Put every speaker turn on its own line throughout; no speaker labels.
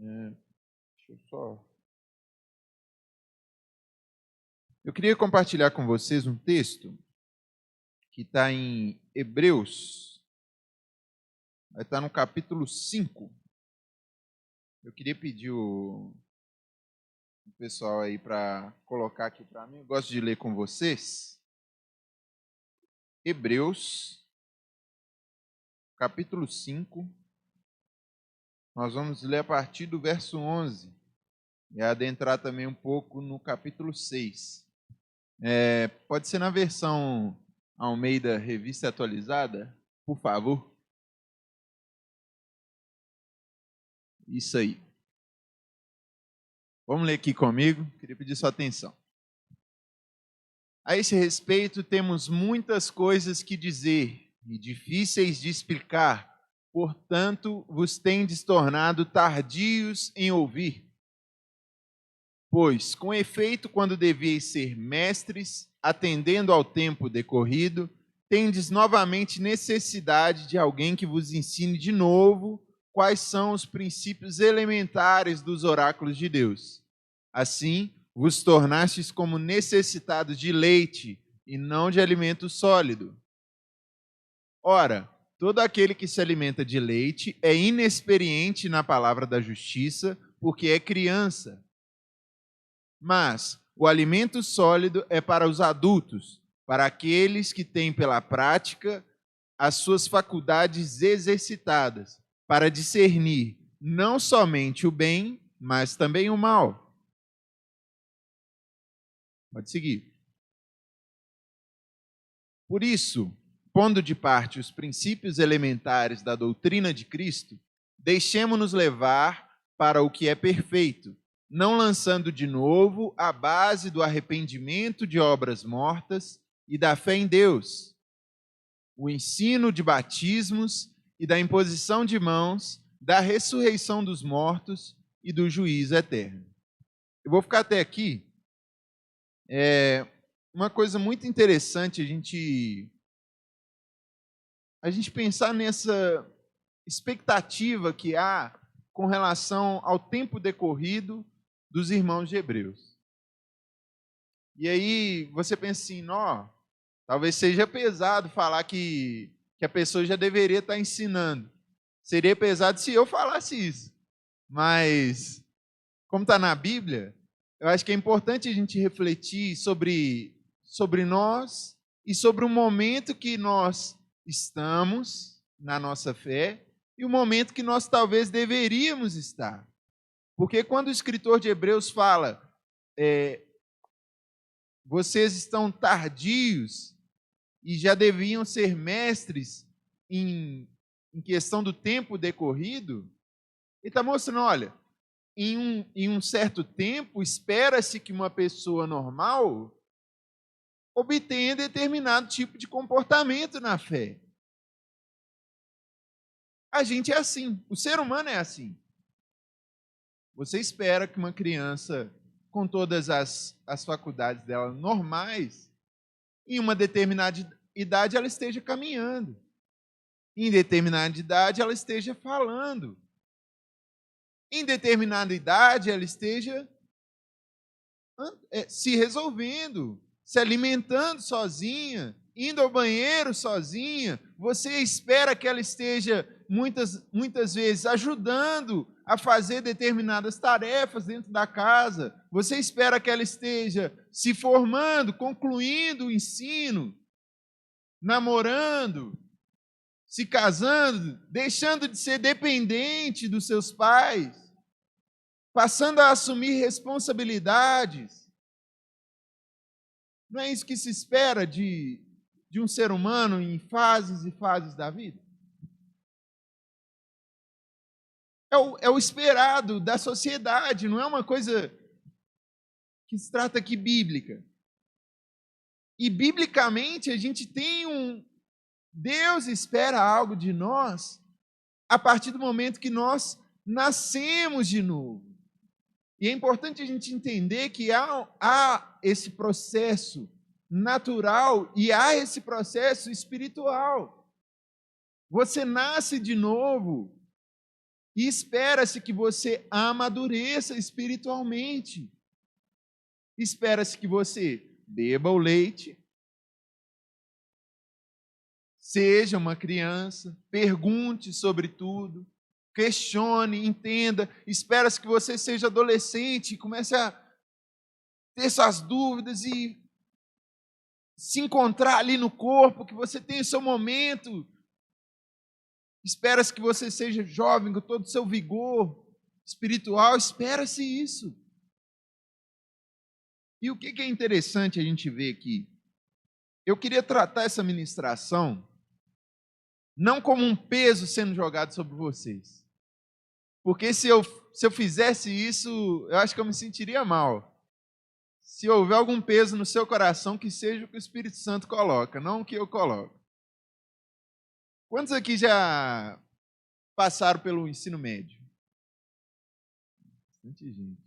Deixa eu só. Eu queria compartilhar com vocês um texto que está em Hebreus, vai estar no capítulo 5. Eu queria pedir o pessoal aí para colocar aqui para mim. Eu gosto de ler com vocês. Hebreus, capítulo 5. Nós vamos ler a partir do verso 11 e adentrar também um pouco no capítulo 6. Pode ser na versão Almeida Revista Atualizada, por favor. Isso aí. Vamos ler aqui comigo. Queria pedir sua atenção. A esse respeito, temos muitas coisas que dizer e difíceis de explicar. Portanto, vos tendes tornado tardios em ouvir. Pois, com efeito, quando devíeis ser mestres, atendendo ao tempo decorrido, tendes novamente necessidade de alguém que vos ensine de novo quais são os princípios elementares dos oráculos de Deus. Assim, vos tornastes como necessitados de leite e não de alimento sólido. Ora, todo aquele que se alimenta de leite é inexperiente na palavra da justiça, porque é criança. Mas o alimento sólido é para os adultos, para aqueles que têm pela prática as suas faculdades exercitadas, para discernir não somente o bem, mas também o mal. Pode seguir. Por isso, pondo de parte os princípios elementares da doutrina de Cristo, deixemo-nos levar para o que é perfeito, não lançando de novo a base do arrependimento de obras mortas e da fé em Deus, o ensino de batismos e da imposição de mãos, da ressurreição dos mortos e do juízo eterno. Eu vou ficar até aqui. Uma coisa muito interessante a gente pensar nessa expectativa que há com relação ao tempo decorrido dos irmãos de Hebreus. E aí você pensa assim, talvez seja pesado falar que a pessoa já deveria estar ensinando. Seria pesado se eu falasse isso. Mas, como está na Bíblia, eu acho que é importante a gente refletir sobre nós e sobre o momento que nós estamos na nossa fé e o momento que nós talvez deveríamos estar. Porque quando o escritor de Hebreus fala, vocês estão tardios e já deviam ser mestres em questão do tempo decorrido, ele está mostrando, olha, em um certo tempo, espera-se que uma pessoa normal obtenha determinado tipo de comportamento na fé. A gente é assim, o ser humano é assim. Você espera que uma criança, com todas as faculdades dela normais, em uma determinada idade ela esteja caminhando. Em determinada idade ela esteja falando. Em determinada idade ela esteja se resolvendo, se alimentando sozinha, indo ao banheiro sozinha. Você espera que ela esteja muitas vezes ajudando a fazer determinadas tarefas dentro da casa. Você espera que ela esteja se formando, concluindo o ensino, namorando, se casando, deixando de ser dependente dos seus pais, passando a assumir responsabilidades. Não é isso que se espera de um ser humano em fases e fases da vida? É o esperado da sociedade, não é uma coisa que se trata aqui bíblica. E biblicamente a gente tem Deus espera algo de nós a partir do momento que nós nascemos de novo. E é importante a gente entender que há esse processo natural e há esse processo espiritual. Você nasce de novo E espera-se que você amadureça espiritualmente. Espera-se que você beba o leite, seja uma criança, pergunte sobre tudo, questione, entenda. Espera-se que você seja adolescente e comece a ter suas dúvidas e se encontrar ali no corpo, que você tenha o seu momento. Espera-se que você seja jovem com todo o seu vigor espiritual. Espera-se isso. E o que é interessante a gente ver aqui? Eu queria tratar essa ministração não como um peso sendo jogado sobre vocês. Porque se eu fizesse isso, eu acho que eu me sentiria mal. Se houver algum peso no seu coração, que seja o que o Espírito Santo coloca, não o que eu coloco. Quantos aqui já passaram pelo ensino médio? Bastante gente.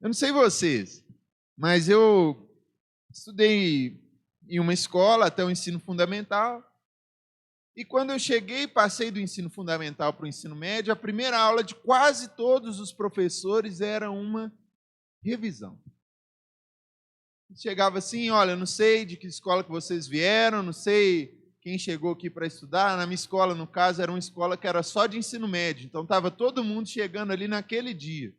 Eu não sei vocês, mas eu estudei em uma escola até o ensino fundamental. E quando eu cheguei e passei do ensino fundamental para o ensino médio, a primeira aula de quase todos os professores era uma revisão. Chegava assim, olha, eu não sei de que escola que vocês vieram, não sei quem chegou aqui para estudar. Na minha escola, no caso, era uma escola que era só de ensino médio, então estava todo mundo chegando ali naquele dia.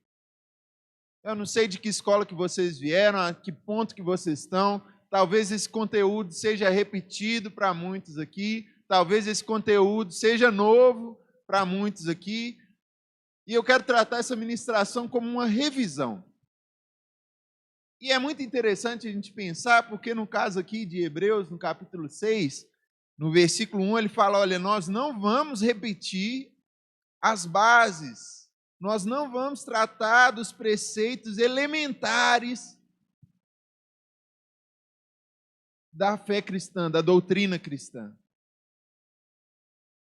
Eu não sei de que escola que vocês vieram, a que ponto que vocês estão. Talvez esse conteúdo seja repetido para muitos aqui, talvez esse conteúdo seja novo para muitos aqui. E eu quero tratar essa ministração como uma revisão. E é muito interessante a gente pensar, porque no caso aqui de Hebreus, no capítulo 6, no versículo 1, ele fala, olha, nós não vamos repetir as bases, nós não vamos tratar dos preceitos elementares da fé cristã, da doutrina cristã.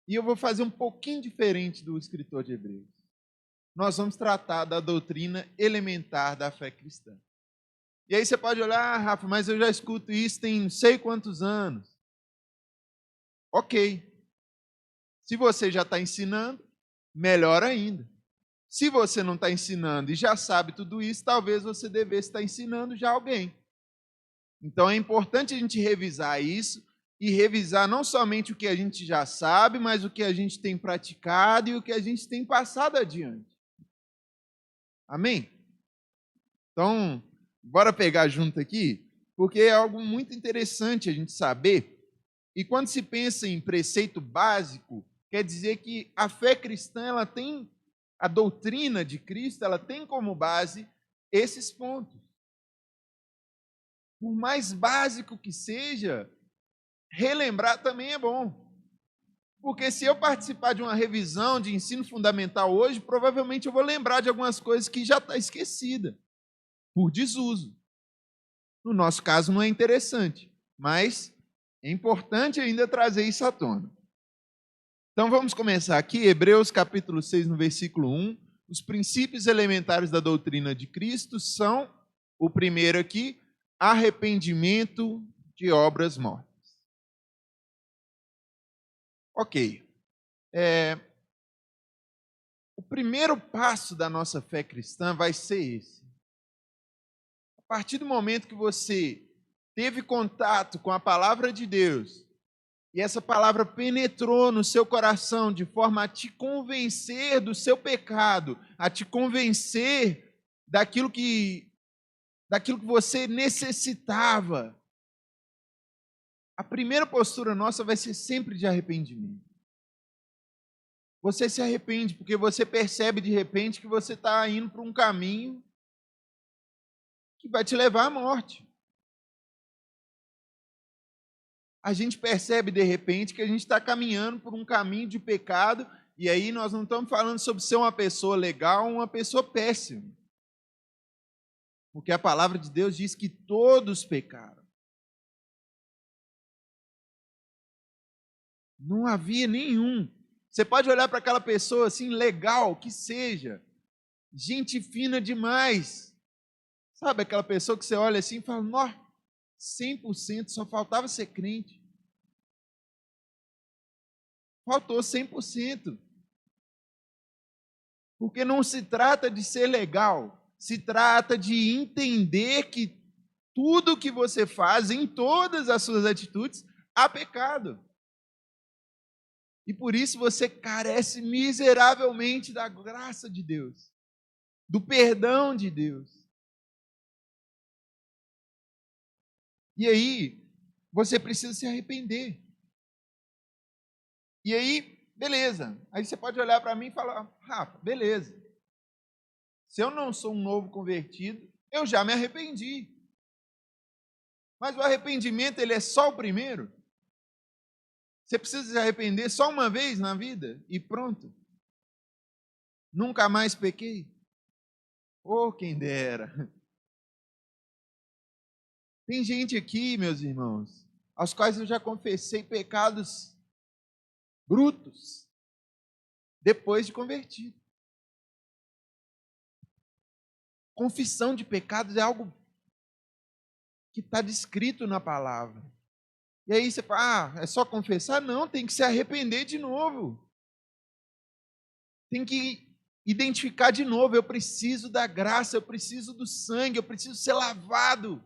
E eu vou fazer um pouquinho diferente do escritor de Hebreus. Nós vamos tratar da doutrina elementar da fé cristã. E aí você pode olhar, Rafa, mas eu já escuto isso tem não sei quantos anos. Ok. Se você já está ensinando, melhor ainda. Se você não está ensinando e já sabe tudo isso, talvez você devesse estar ensinando já alguém. Então é importante a gente revisar isso e revisar não somente o que a gente já sabe, mas o que a gente tem praticado e o que a gente tem passado adiante. Amém? Então, bora pegar junto aqui, porque é algo muito interessante a gente saber. E quando se pensa em preceito básico, quer dizer que a fé cristã, ela tem, a doutrina de Cristo, ela tem como base esses pontos. Por mais básico que seja, relembrar também é bom. Porque se eu participar de uma revisão de ensino fundamental hoje, provavelmente eu vou lembrar de algumas coisas que já está esquecida, por desuso. No nosso caso não é interessante, mas é importante ainda trazer isso à tona. Então vamos começar aqui, Hebreus capítulo 6, no versículo 1. Os princípios elementares da doutrina de Cristo são, o primeiro aqui, arrependimento de obras mortas. Ok. O primeiro passo da nossa fé cristã vai ser esse. A partir do momento que você teve contato com a palavra de Deus, e essa palavra penetrou no seu coração de forma a te convencer do seu pecado, a te convencer daquilo que você necessitava, a primeira postura nossa vai ser sempre de arrependimento. Você se arrepende porque você percebe de repente que você está indo para um caminho que vai te levar à morte. A gente percebe de repente que a gente está caminhando por um caminho de pecado, e aí nós não estamos falando sobre ser uma pessoa legal ou uma pessoa péssima. Porque a palavra de Deus diz que todos pecaram. Não havia nenhum. Você pode olhar para aquela pessoa assim, legal que seja, gente fina demais. Sabe aquela pessoa que você olha assim e fala, nó, 100%, só faltava ser crente. Faltou 100%. Porque não se trata de ser legal, se trata de entender que tudo que você faz, em todas as suas atitudes, há pecado. E por isso você carece miseravelmente da graça de Deus, do perdão de Deus. E aí, você precisa se arrepender. E aí, beleza. Aí você pode olhar para mim e falar, Rafa, beleza. Se eu não sou um novo convertido, eu já me arrependi. Mas o arrependimento, ele é só o primeiro? Você precisa se arrepender só uma vez na vida e pronto? Nunca mais pequei? Oh, quem dera. Tem gente aqui, meus irmãos, aos quais eu já confessei pecados brutos depois de convertido. Confissão de pecados é algo que está descrito na palavra. E aí você fala, é só confessar? Não, tem que se arrepender de novo. Tem que identificar de novo, eu preciso da graça, eu preciso do sangue, eu preciso ser lavado.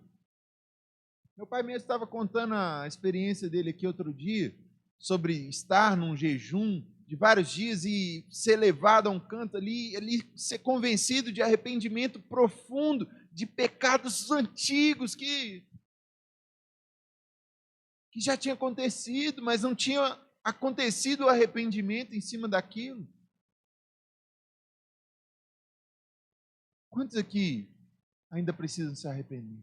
Meu pai mesmo estava contando a experiência dele aqui outro dia, sobre estar num jejum de vários dias e ser levado a um canto ali, ele ser convencido de arrependimento profundo, de pecados antigos que já tinha acontecido, mas não tinha acontecido o arrependimento em cima daquilo. Quantos aqui ainda precisam se arrepender?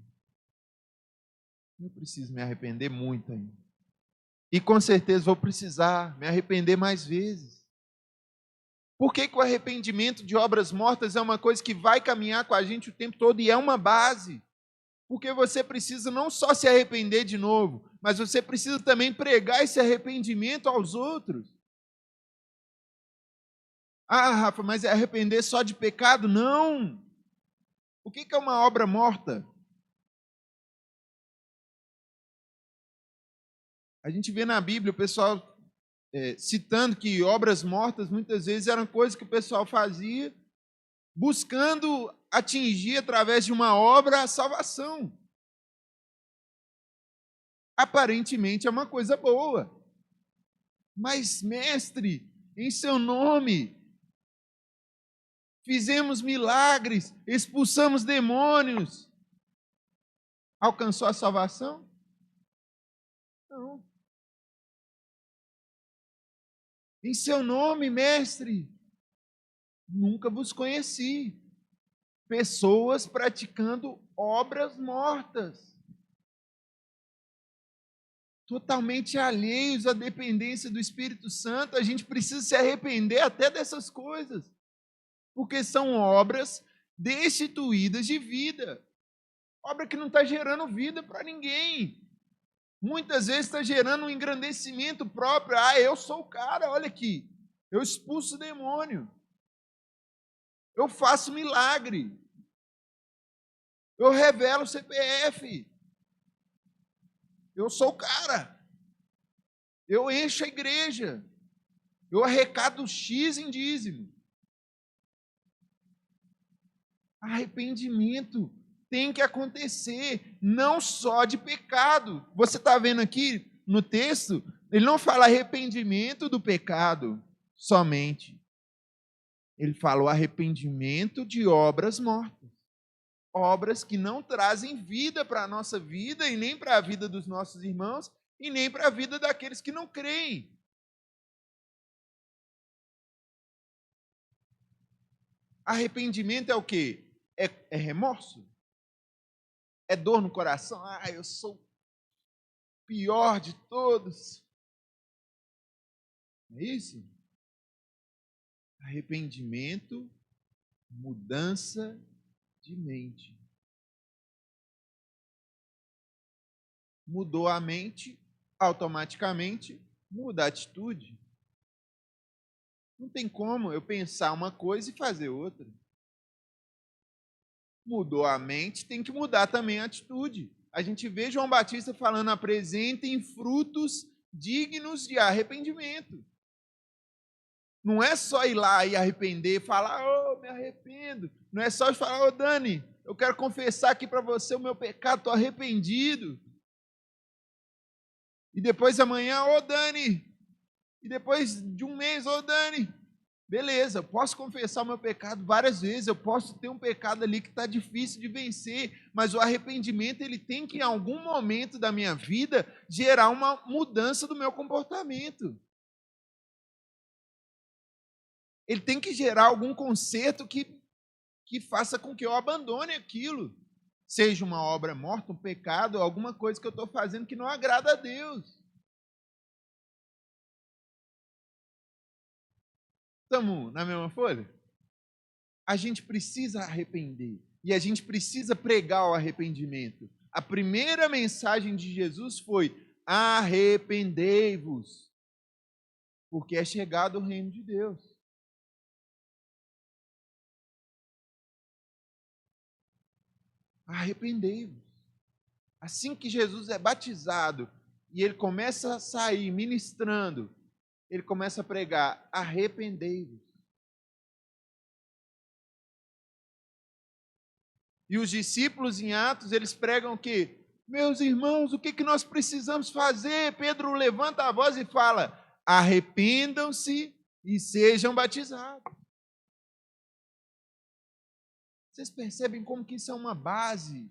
Eu preciso me arrepender muito ainda. E com certeza vou precisar me arrepender mais vezes. Por que o arrependimento de obras mortas é uma coisa que vai caminhar com a gente o tempo todo e é uma base? Porque você precisa não só se arrepender de novo, mas você precisa também pregar esse arrependimento aos outros. Ah, Rafa, mas é arrepender só de pecado? Não! O que é uma obra morta? A gente vê na Bíblia o pessoal citando que obras mortas muitas vezes eram coisas que o pessoal fazia buscando atingir através de uma obra a salvação. Aparentemente é uma coisa boa. Mas, mestre, em seu nome, fizemos milagres, expulsamos demônios. Alcançou a salvação? Não. Em seu nome, mestre, nunca vos conheci. Pessoas praticando obras mortas. Totalmente alheios à dependência do Espírito Santo. A gente precisa se arrepender até dessas coisas. Porque são obras destituídas de vida. Obra que não está gerando vida para ninguém. Muitas vezes está gerando um engrandecimento próprio. Ah, eu sou o cara, olha aqui. Eu expulso o demônio. Eu faço milagre. Eu revelo o CPF. Eu sou o cara. Eu encho a igreja. Eu arrecado X em dízimo. Arrependimento tem que acontecer, não só de pecado. Você está vendo aqui no texto, ele não fala arrependimento do pecado somente. Ele fala o arrependimento de obras mortas. Obras que não trazem vida para a nossa vida e nem para a vida dos nossos irmãos e nem para a vida daqueles que não creem. Arrependimento é o quê? É remorso? É dor no coração? Ah, eu sou o pior de todos. É isso? Arrependimento, mudança de mente. Mudou a mente, automaticamente muda a atitude. Não tem como eu pensar uma coisa e fazer outra. Mudou a mente, tem que mudar também a atitude. A gente vê João Batista falando: apresentem frutos dignos de arrependimento. Não é só ir lá e arrepender, falar, oh, me arrependo. Não é só falar, ô Dani, eu quero confessar aqui para você o meu pecado, estou arrependido. E depois amanhã, ô Dani. E depois de um mês, ô Dani. Beleza, eu posso confessar o meu pecado várias vezes, eu posso ter um pecado ali que está difícil de vencer, mas o arrependimento ele tem que, em algum momento da minha vida, gerar uma mudança do meu comportamento. Ele tem que gerar algum conserto que faça com que eu abandone aquilo. Seja uma obra morta, um pecado, alguma coisa que eu estou fazendo que não agrada a Deus. Estamos na mesma folha? A gente precisa arrepender. E a gente precisa pregar o arrependimento. A primeira mensagem de Jesus foi: arrependei-vos, porque é chegado o reino de Deus. Arrependei-vos. Assim que Jesus é batizado e ele começa a sair ministrando, ele começa a pregar: arrependei-vos. E os discípulos em Atos, eles pregam que, meus irmãos, o que nós precisamos fazer? Pedro levanta a voz e fala: arrependam-se e sejam batizados. Vocês percebem como que isso é uma base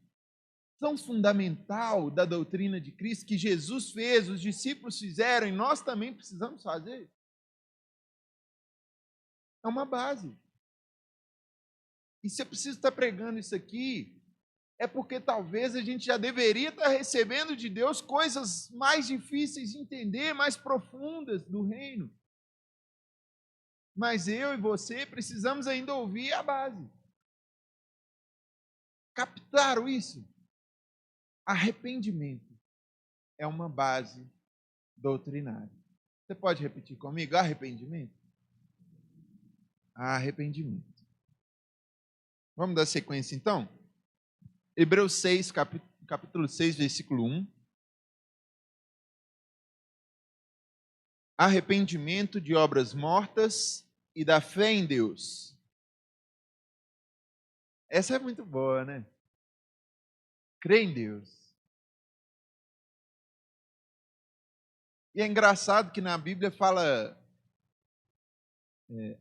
tão fundamental da doutrina de Cristo, que Jesus fez, os discípulos fizeram e nós também precisamos fazer? É uma base. E se eu preciso estar pregando isso aqui, é porque talvez a gente já deveria estar recebendo de Deus coisas mais difíceis de entender, mais profundas do reino. Mas eu e você precisamos ainda ouvir a base. Captaram isso? Arrependimento é uma base doutrinária. Você pode repetir comigo? Arrependimento? Arrependimento. Vamos dar sequência então? Hebreus 6, capítulo 6, versículo 1. Arrependimento de obras mortas e da fé em Deus. Essa é muito boa, né? Crê em Deus. E é engraçado que na Bíblia fala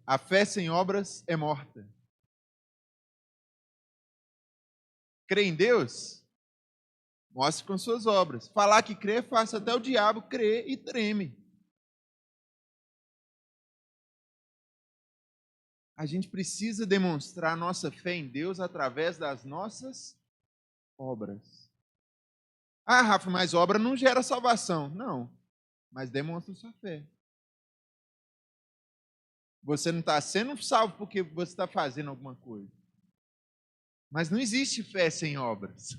a fé sem obras é morta. Crê em Deus? Mostre com suas obras. Falar que crê é fácil, até o diabo crê e treme. A gente precisa demonstrar nossa fé em Deus através das nossas obras. Ah, Rafa, mas obra não gera salvação. Não, mas demonstra sua fé. Você não está sendo salvo porque você está fazendo alguma coisa. Mas não existe fé sem obras.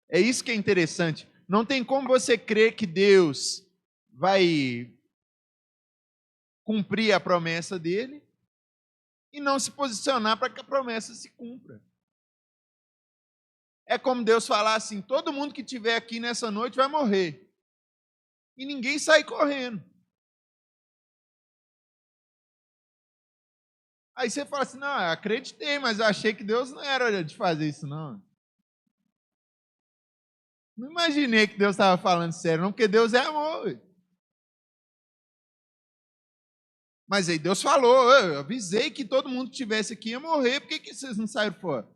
É isso que é interessante. Não tem como você crer que Deus vai cumprir a promessa dele e não se posicionar para que a promessa se cumpra. É como Deus falar assim: todo mundo que estiver aqui nessa noite vai morrer. E ninguém sai correndo. Aí você fala assim: não, eu acreditei, mas eu achei que Deus não era de fazer isso, não. Não imaginei que Deus estava falando sério, não, porque Deus é amor. Mas aí Deus falou: eu avisei que todo mundo que estivesse aqui ia morrer, por que vocês não saíram fora?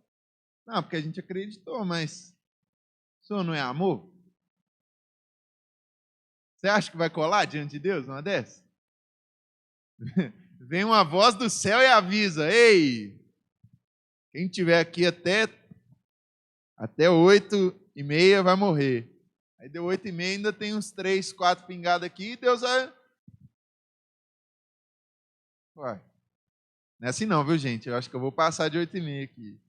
Não, porque a gente acreditou, mas o senhor não é amor? Você acha que vai colar diante de Deus uma dessa? Vem uma voz do céu e avisa: ei, quem estiver aqui até 8h30 vai morrer. Aí deu 8h30, ainda tem uns 3, 4 pingados aqui, e Deus vai. Uai, não é assim não, viu, gente? Eu acho que eu vou passar de 8h30 aqui.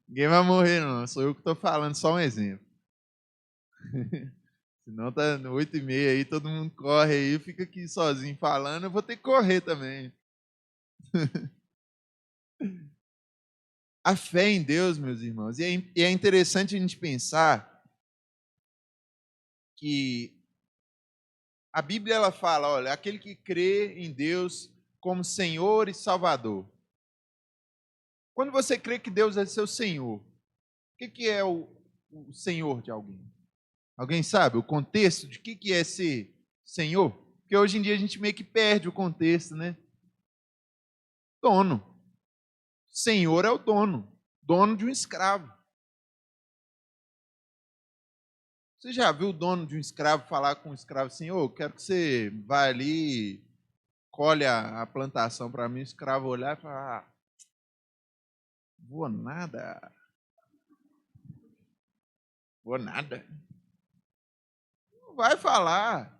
Ninguém vai morrer, não. Sou eu que estou falando, só um exemplo. Senão tá no 8h30 aí, todo mundo corre aí, fica aqui sozinho falando, eu vou ter que correr também. A fé em Deus, meus irmãos, e é interessante a gente pensar que A Bíblia ela fala, olha, aquele que crê em Deus como Senhor e Salvador. Quando você crê que Deus é seu Senhor, o que é o Senhor de alguém? Alguém sabe o contexto de que é ser Senhor? Porque hoje em dia a gente meio que perde o contexto, né? Dono. Senhor é o dono. Dono de um escravo. Você já viu o dono de um escravo falar com um escravo assim, eu quero que você vá ali, colhe a plantação para mim, o escravo olhar e falar, vou nada. Vou nada. Não vai falar.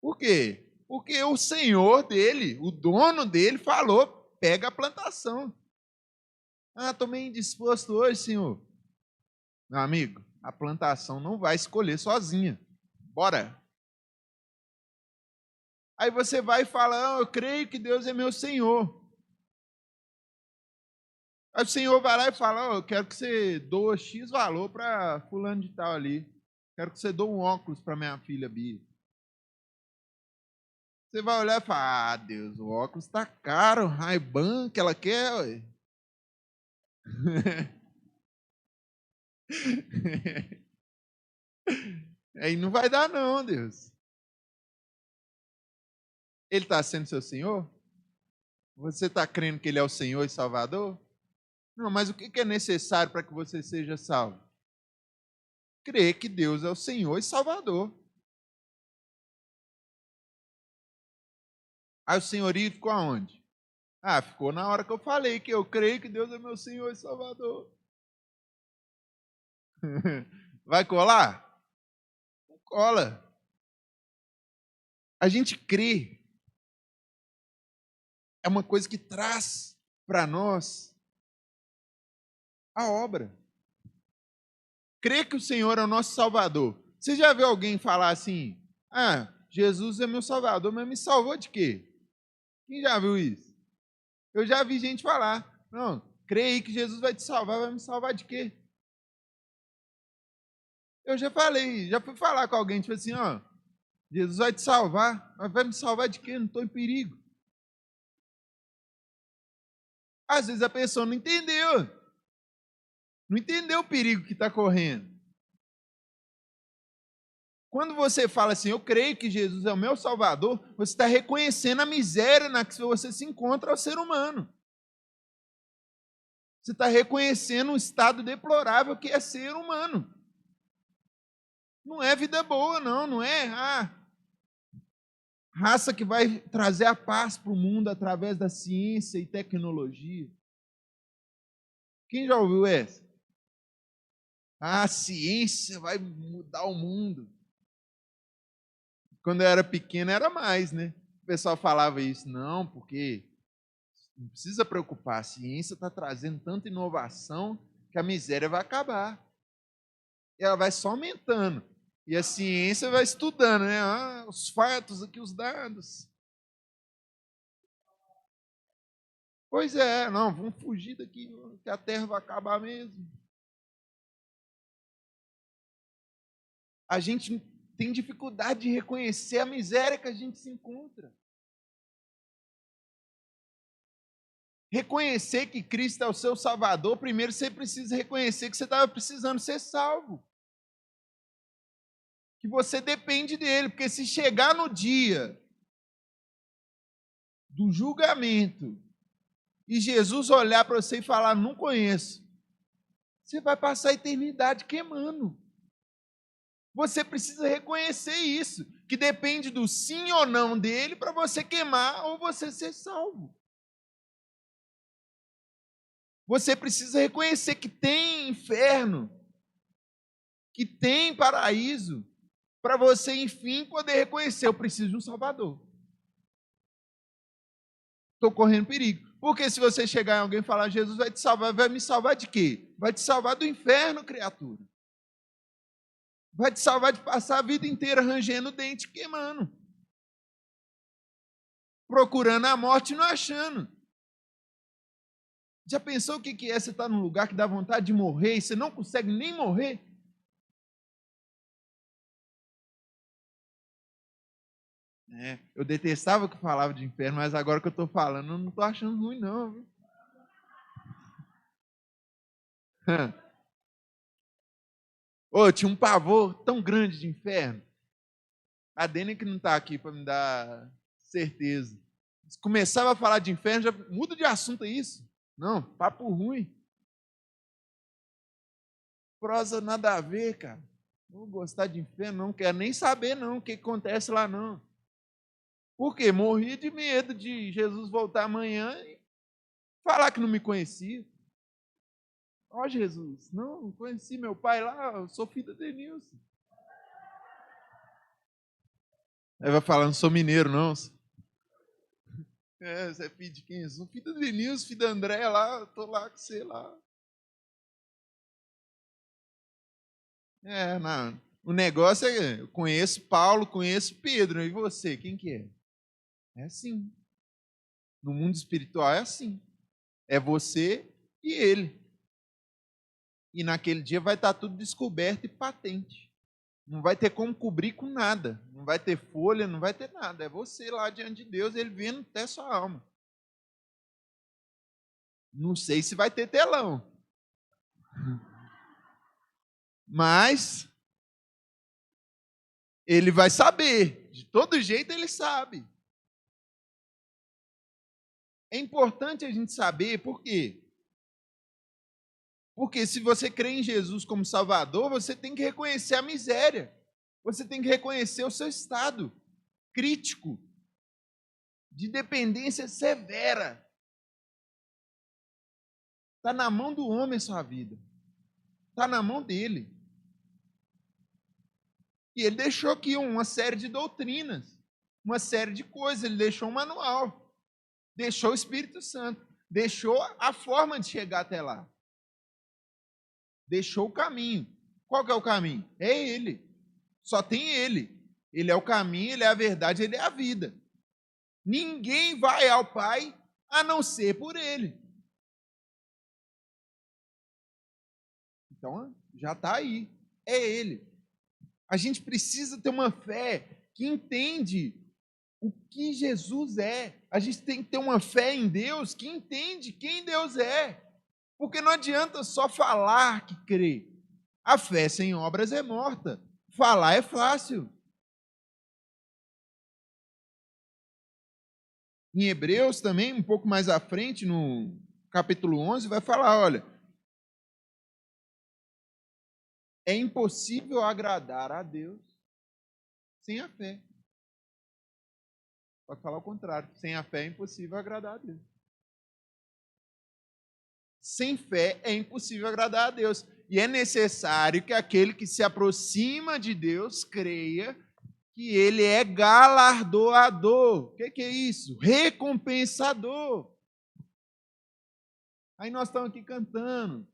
Por quê? Porque o senhor dele, o dono dele, falou: pega a plantação. Ah, estou meio indisposto hoje, senhor. Meu amigo, a plantação não vai escolher sozinha. Bora. Aí você vai e fala: eu creio que Deus é meu senhor. Aí o senhor vai lá e fala: eu quero que você doa X valor para fulano de tal ali. Quero que você doe um óculos para minha filha Bia. Você vai olhar e falar, Deus, o óculos está caro, Ray-Ban que ela quer, ué. Aí não vai dar não, Deus. Ele está sendo seu Senhor? Você está crendo que Ele é o Senhor e Salvador? Não, mas o que é necessário para que você seja salvo? Crer que Deus é o Senhor e Salvador. Aí o senhorio ficou aonde? Ah, ficou na hora que eu falei que eu creio que Deus é meu Senhor e Salvador. Vai colar? Não cola. A gente crê. É uma coisa que traz para nós a obra. Crer que o Senhor é o nosso Salvador. Você já viu alguém falar assim, ah, Jesus é meu Salvador, mas me salvou de quê? Quem já viu isso? Eu já vi gente falar, não, creio que Jesus vai te salvar, vai me salvar de quê? Eu já falei, já fui falar com alguém, tipo assim, ó, Jesus vai te salvar, mas vai me salvar de quê? Não estou em perigo. Às vezes a pessoa não entendeu o perigo que está correndo. Quando você fala assim, eu creio que Jesus é o meu Salvador, você está reconhecendo a miséria na que você se encontra ao ser humano. Você está reconhecendo um estado deplorável que é ser humano. Não é vida boa, não é raça que vai trazer a paz para o mundo através da ciência e tecnologia. Quem já ouviu essa? A ciência vai mudar o mundo. Quando eu era pequeno era mais, né? O pessoal falava isso, não, porque não precisa preocupar, a ciência está trazendo tanta inovação que a miséria vai acabar. E ela vai só aumentando. E a ciência vai estudando, né? Ah, os fatos aqui, os dados. Pois é, não, vamos fugir daqui, que a Terra vai acabar mesmo. A gente tem dificuldade de reconhecer a miséria que a gente se encontra. Reconhecer que Cristo é o seu Salvador, primeiro você precisa reconhecer que você estava precisando ser salvo. Que você depende dele, porque se chegar no dia do julgamento e Jesus olhar para você e falar, não conheço, você vai passar a eternidade queimando. Você precisa reconhecer isso, que depende do sim ou não dele para você queimar ou você ser salvo. Você precisa reconhecer que tem inferno, que tem paraíso, para você, enfim, poder reconhecer, eu preciso de um Salvador. Estou correndo perigo. Porque se você chegar em alguém e falar, Jesus vai te salvar, vai me salvar de quê? Vai te salvar do inferno, criatura. Vai te salvar de passar a vida inteira rangendo o dente, queimando. Procurando a morte e não achando. Já pensou o que é você estar num lugar que dá vontade de morrer e você não consegue nem morrer? Eu detestava que falava de inferno, mas agora que eu estou falando, eu não estou achando ruim, não. Viu? Tinha um pavor tão grande de inferno. A Dene que não está aqui para me dar certeza. Começava a falar de inferno, já muda de assunto, é isso? Não, papo ruim. Prosa nada a ver, cara. Não vou gostar de inferno, não quero nem saber não o que acontece lá, não. Por quê? Morri de medo de Jesus voltar amanhã e falar que não me conhecia. Ó, Jesus, não conheci meu pai lá, eu sou filho da Denilson. Aí vai falar, não sou mineiro, não. Você é filho de quem? Eu sou filho da Denilson, filho da André lá, tô lá com você lá. Não. O negócio é, eu conheço Paulo, conheço Pedro, e você, quem que é? É assim. No mundo espiritual é assim. É você e ele. E naquele dia vai estar tudo descoberto e patente. Não vai ter como cobrir com nada. Não vai ter folha, não vai ter nada. É você lá diante de Deus, ele vendo até sua alma. Não sei se vai ter telão. Mas ele vai saber. De todo jeito ele sabe. É importante a gente saber por quê? Porque se você crê em Jesus como Salvador, você tem que reconhecer a miséria. Você tem que reconhecer o seu estado crítico, de dependência severa. Está na mão do homem a sua vida. Está na mão dele. E ele deixou aqui uma série de doutrinas, uma série de coisas. Ele deixou um manual, deixou o Espírito Santo, deixou a forma de chegar até lá. Deixou o caminho. Qual que é o caminho? É ele. Só tem ele. Ele é o caminho, ele é a verdade, ele é a vida. Ninguém vai ao Pai a não ser por ele. Então, já está aí. É ele. A gente precisa ter uma fé que entende o que Jesus é. A gente tem que ter uma fé em Deus que entende quem Deus é. Porque não adianta só falar que crê. A fé sem obras é morta. Falar é fácil. Em Hebreus também, um pouco mais à frente, no capítulo 11, vai falar, olha, é impossível agradar a Deus sem a fé. Pode falar o contrário, sem a fé é impossível agradar a Deus. Sem fé é impossível agradar a Deus. E é necessário que aquele que se aproxima de Deus creia que ele é galardoador. O que é isso? Recompensador. Aí nós estamos aqui cantando.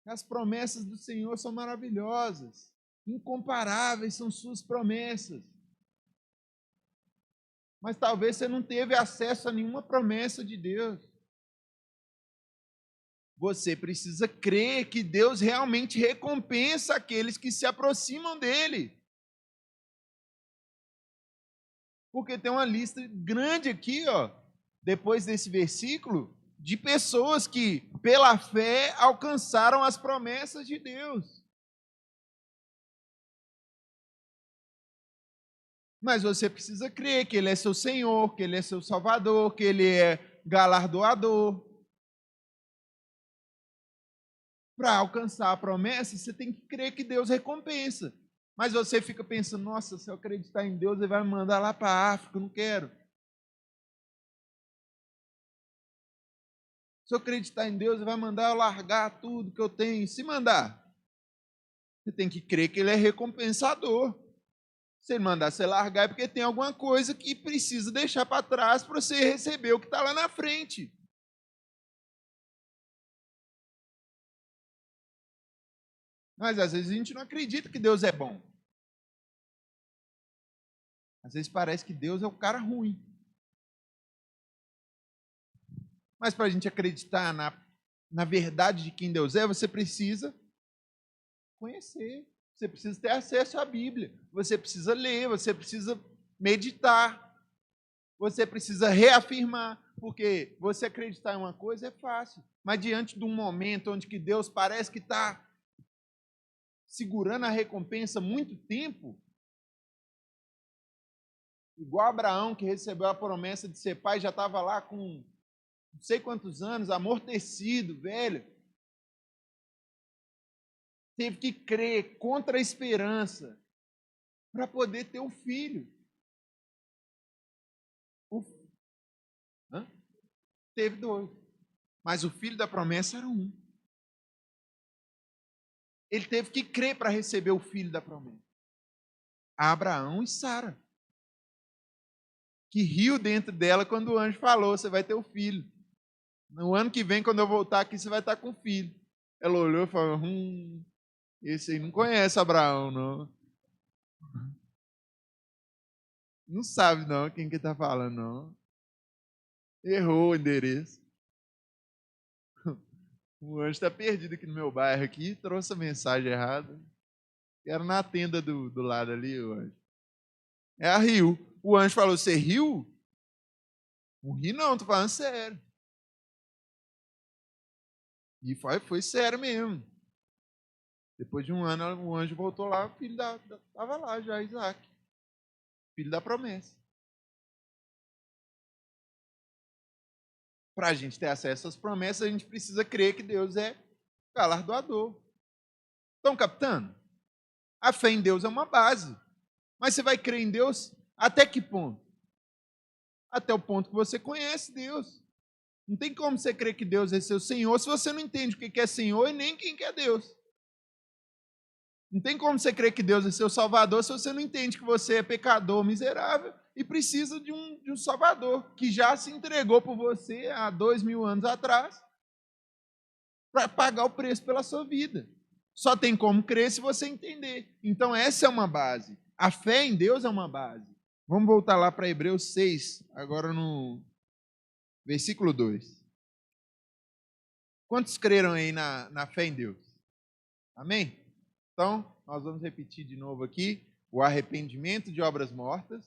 As promessas do Senhor são maravilhosas. Incomparáveis são suas promessas. Mas talvez você não teve acesso a nenhuma promessa de Deus. Você precisa crer que Deus realmente recompensa aqueles que se aproximam dele. Porque tem uma lista grande aqui, depois desse versículo, de pessoas que, pela fé, alcançaram as promessas de Deus. Mas você precisa crer que Ele é seu Senhor, que Ele é seu Salvador, que Ele é galardoador. Para alcançar a promessa, você tem que crer que Deus recompensa. Mas você fica pensando, nossa, se eu acreditar em Deus, Ele vai me mandar lá para a África, eu não quero. Se eu acreditar em Deus, Ele vai mandar eu largar tudo que eu tenho. Se mandar, você tem que crer que Ele é recompensador. Se Ele mandar você largar, é porque tem alguma coisa que precisa deixar para trás para você receber o que está lá na frente. Mas às vezes a gente não acredita que Deus é bom. Às vezes parece que Deus é um cara ruim. Mas para a gente acreditar na verdade de quem Deus é, você precisa conhecer. Você precisa ter acesso à Bíblia. Você precisa ler, você precisa meditar. você precisa reafirmar, porque você acreditar em uma coisa é fácil, mas diante de um momento onde que Deus parece que está segurando a recompensa há muito tempo, igual Abraão, que recebeu a promessa de ser pai, já estava lá com não sei quantos anos, amortecido, velho. Teve que crer contra a esperança para poder ter um filho. Hã? Teve 2. Mas o filho da promessa era 1. Ele teve que crer para receber o filho da promessa. Abraão e Sara, que riu dentro dela quando o anjo falou: você vai ter o filho. No ano que vem, quando eu voltar aqui, você vai estar com o filho. Ela olhou e falou: esse aí não conhece Abraão, não. Não sabe, não, quem que está falando, não. Errou o endereço. O anjo está perdido aqui no meu bairro aqui, trouxe a mensagem errada. Era na tenda do lado ali, o anjo. É a Rio. O anjo falou: você riu? Não ri não, tô falando sério. E foi sério mesmo. Depois de um ano, o anjo voltou lá, o filho estava lá já, Isaac. Filho da promessa. Para a gente ter acesso às promessas, a gente precisa crer que Deus é galardoador. Estão captando? A fé em Deus é uma base. Mas você vai crer em Deus até que ponto? Até o ponto que você conhece Deus. Não tem como você crer que Deus é seu Senhor se você não entende o que é Senhor e nem quem que é Deus. Não tem como você crer que Deus é seu Salvador se você não entende que você é pecador, miserável e precisa de um Salvador que já se entregou por você há 2000 anos atrás para pagar o preço pela sua vida. Só tem como crer se você entender. Então essa é uma base. A fé em Deus é uma base. Vamos voltar lá para Hebreus 6, agora no versículo 2. Quantos creram aí na fé em Deus? Amém? Então, nós vamos repetir de novo aqui o arrependimento de obras mortas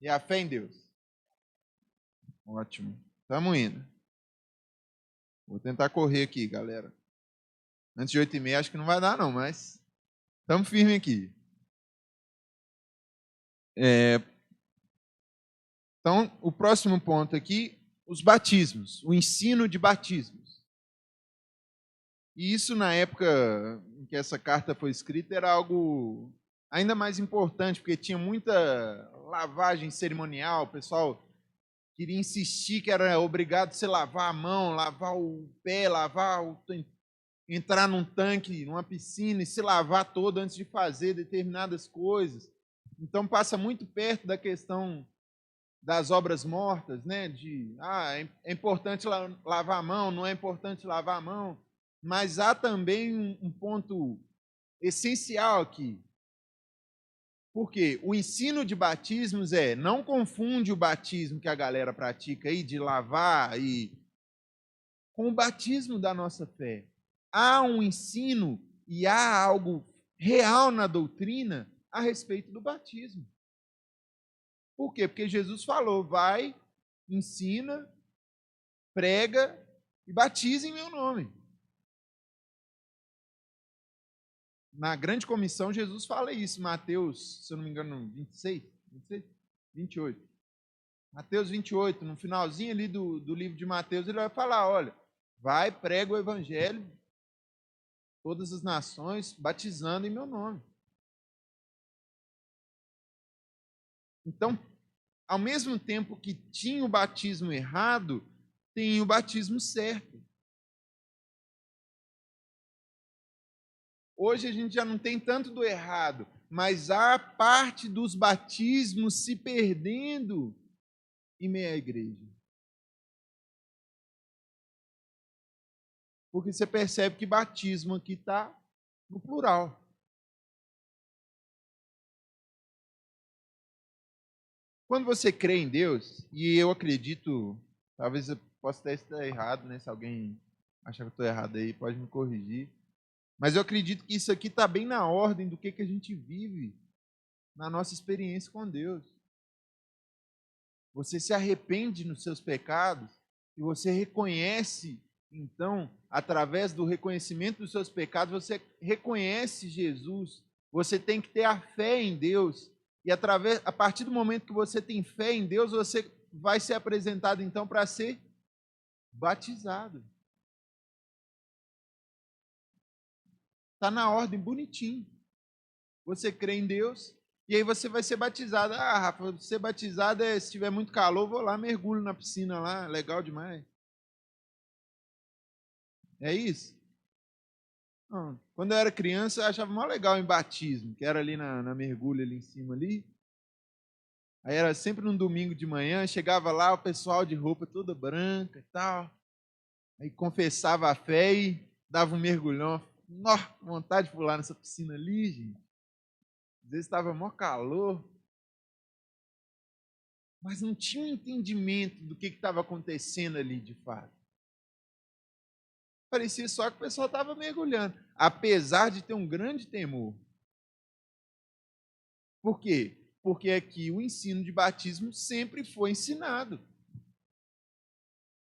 e a fé em Deus. Ótimo. Estamos indo. Vou tentar correr aqui, galera. Antes de 8h30 acho que não vai dar não, mas estamos firmes aqui. Então, o próximo ponto aqui, os batismos, o ensino de batismos. E isso, na época em que essa carta foi escrita, era algo ainda mais importante, porque tinha muita lavagem cerimonial, o pessoal queria insistir que era obrigado a se lavar a mão, lavar o pé, entrar num tanque, numa piscina e se lavar todo antes de fazer determinadas coisas. Então passa muito perto da questão das obras mortas, né? É importante lavar a mão, não é importante lavar a mão, mas há também um ponto essencial aqui. Porque o ensino de batismos não confunde o batismo que a galera pratica aí de lavar com o batismo da nossa fé. Há um ensino e há algo real na doutrina a respeito do batismo. Por quê? Porque Jesus falou: vai, ensina, prega e batiza em meu nome. Na grande comissão, Jesus fala isso, Mateus, se eu não me engano, 28. Mateus 28, no finalzinho ali do livro de Mateus, ele vai falar: olha, vai, prega o evangelho, todas as nações, batizando em meu nome. Então, ao mesmo tempo que tinha o batismo errado, tem o batismo certo. Hoje a gente já não tem tanto do errado, mas há parte dos batismos se perdendo em meio à igreja. Porque você percebe que batismo aqui está no plural. Quando você crê em Deus, e eu acredito, talvez eu possa até estar errado, né? Se alguém achar que eu estou errado aí, pode me corrigir. Mas eu acredito que isso aqui está bem na ordem do que a gente vive na nossa experiência com Deus. você se arrepende nos seus pecados e você reconhece, então, através do reconhecimento dos seus pecados, você reconhece Jesus. Você tem que ter a fé em Deus. E a partir do momento que você tem fé em Deus, você vai ser apresentado, então, para ser batizado. Está na ordem, bonitinho. Você crê em Deus, e aí você vai ser batizado. Ah, Rafa, ser batizado se tiver muito calor, vou lá, mergulho na piscina lá, legal demais. É isso? Não. Quando eu era criança, eu achava mó legal em batismo, que era ali na mergulha ali em cima ali. Aí era sempre num domingo de manhã, chegava lá o pessoal de roupa toda branca e tal. Aí confessava a fé e dava um mergulhão. Nossa, vontade de pular nessa piscina ali, gente. Às vezes estava mó calor. Mas não tinha um entendimento do que estava acontecendo ali de fato. Parecia só que o pessoal estava mergulhando, apesar de ter um grande temor. Por quê? Porque aqui o ensino de batismo sempre foi ensinado.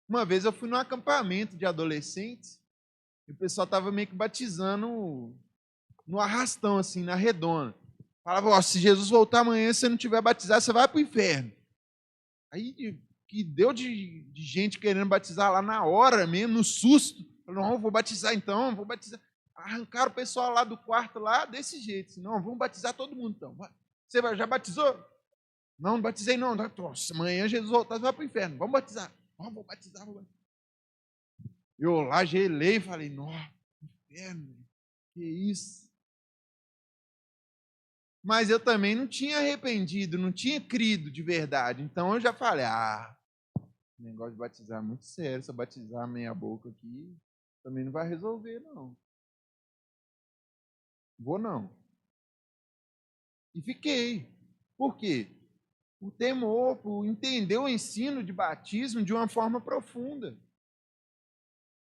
Uma vez eu fui num acampamento de adolescentes e o pessoal estava meio que batizando no arrastão, assim, na redonda. Falava, ó, se Jesus voltar amanhã, se você não tiver batizado, você vai para o inferno. Aí que deu de gente querendo batizar lá na hora mesmo, no susto. Falou, não, vou batizar então, vou batizar. Arrancaram o pessoal lá do quarto lá desse jeito. Assim, não, vamos batizar todo mundo então. Você já batizou? Não, não batizei não. Nossa, amanhã Jesus voltar, você vai para o inferno. Vamos batizar. Oh, vou batizar. Eu lá gelei e falei, nossa, inferno, que isso? Mas eu também não tinha arrependido, não tinha crido de verdade. Então eu já falei, o negócio de batizar é muito sério. Se eu batizar meia boca aqui, também não vai resolver, não. Vou não. E fiquei. Por quê? Por temor, por entender o ensino de batismo de uma forma profunda.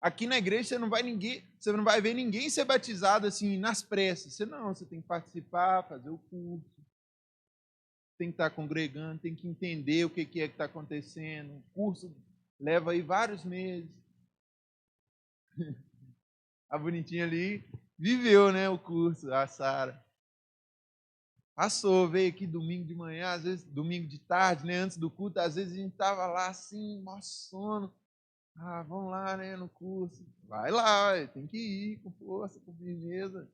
Aqui na igreja você não vai ver ninguém ser batizado assim nas pressas. Você tem que participar, fazer o curso, tem que estar congregando, tem que entender o que é que está acontecendo. O curso leva aí vários meses. A bonitinha ali viveu, né, o curso, a Sara. Passou, veio aqui domingo de manhã, às vezes domingo de tarde, né, antes do culto, às vezes a gente estava lá assim, mó sono. Vamos lá, né, no curso. Vai lá, tem que ir com força, com firmeza.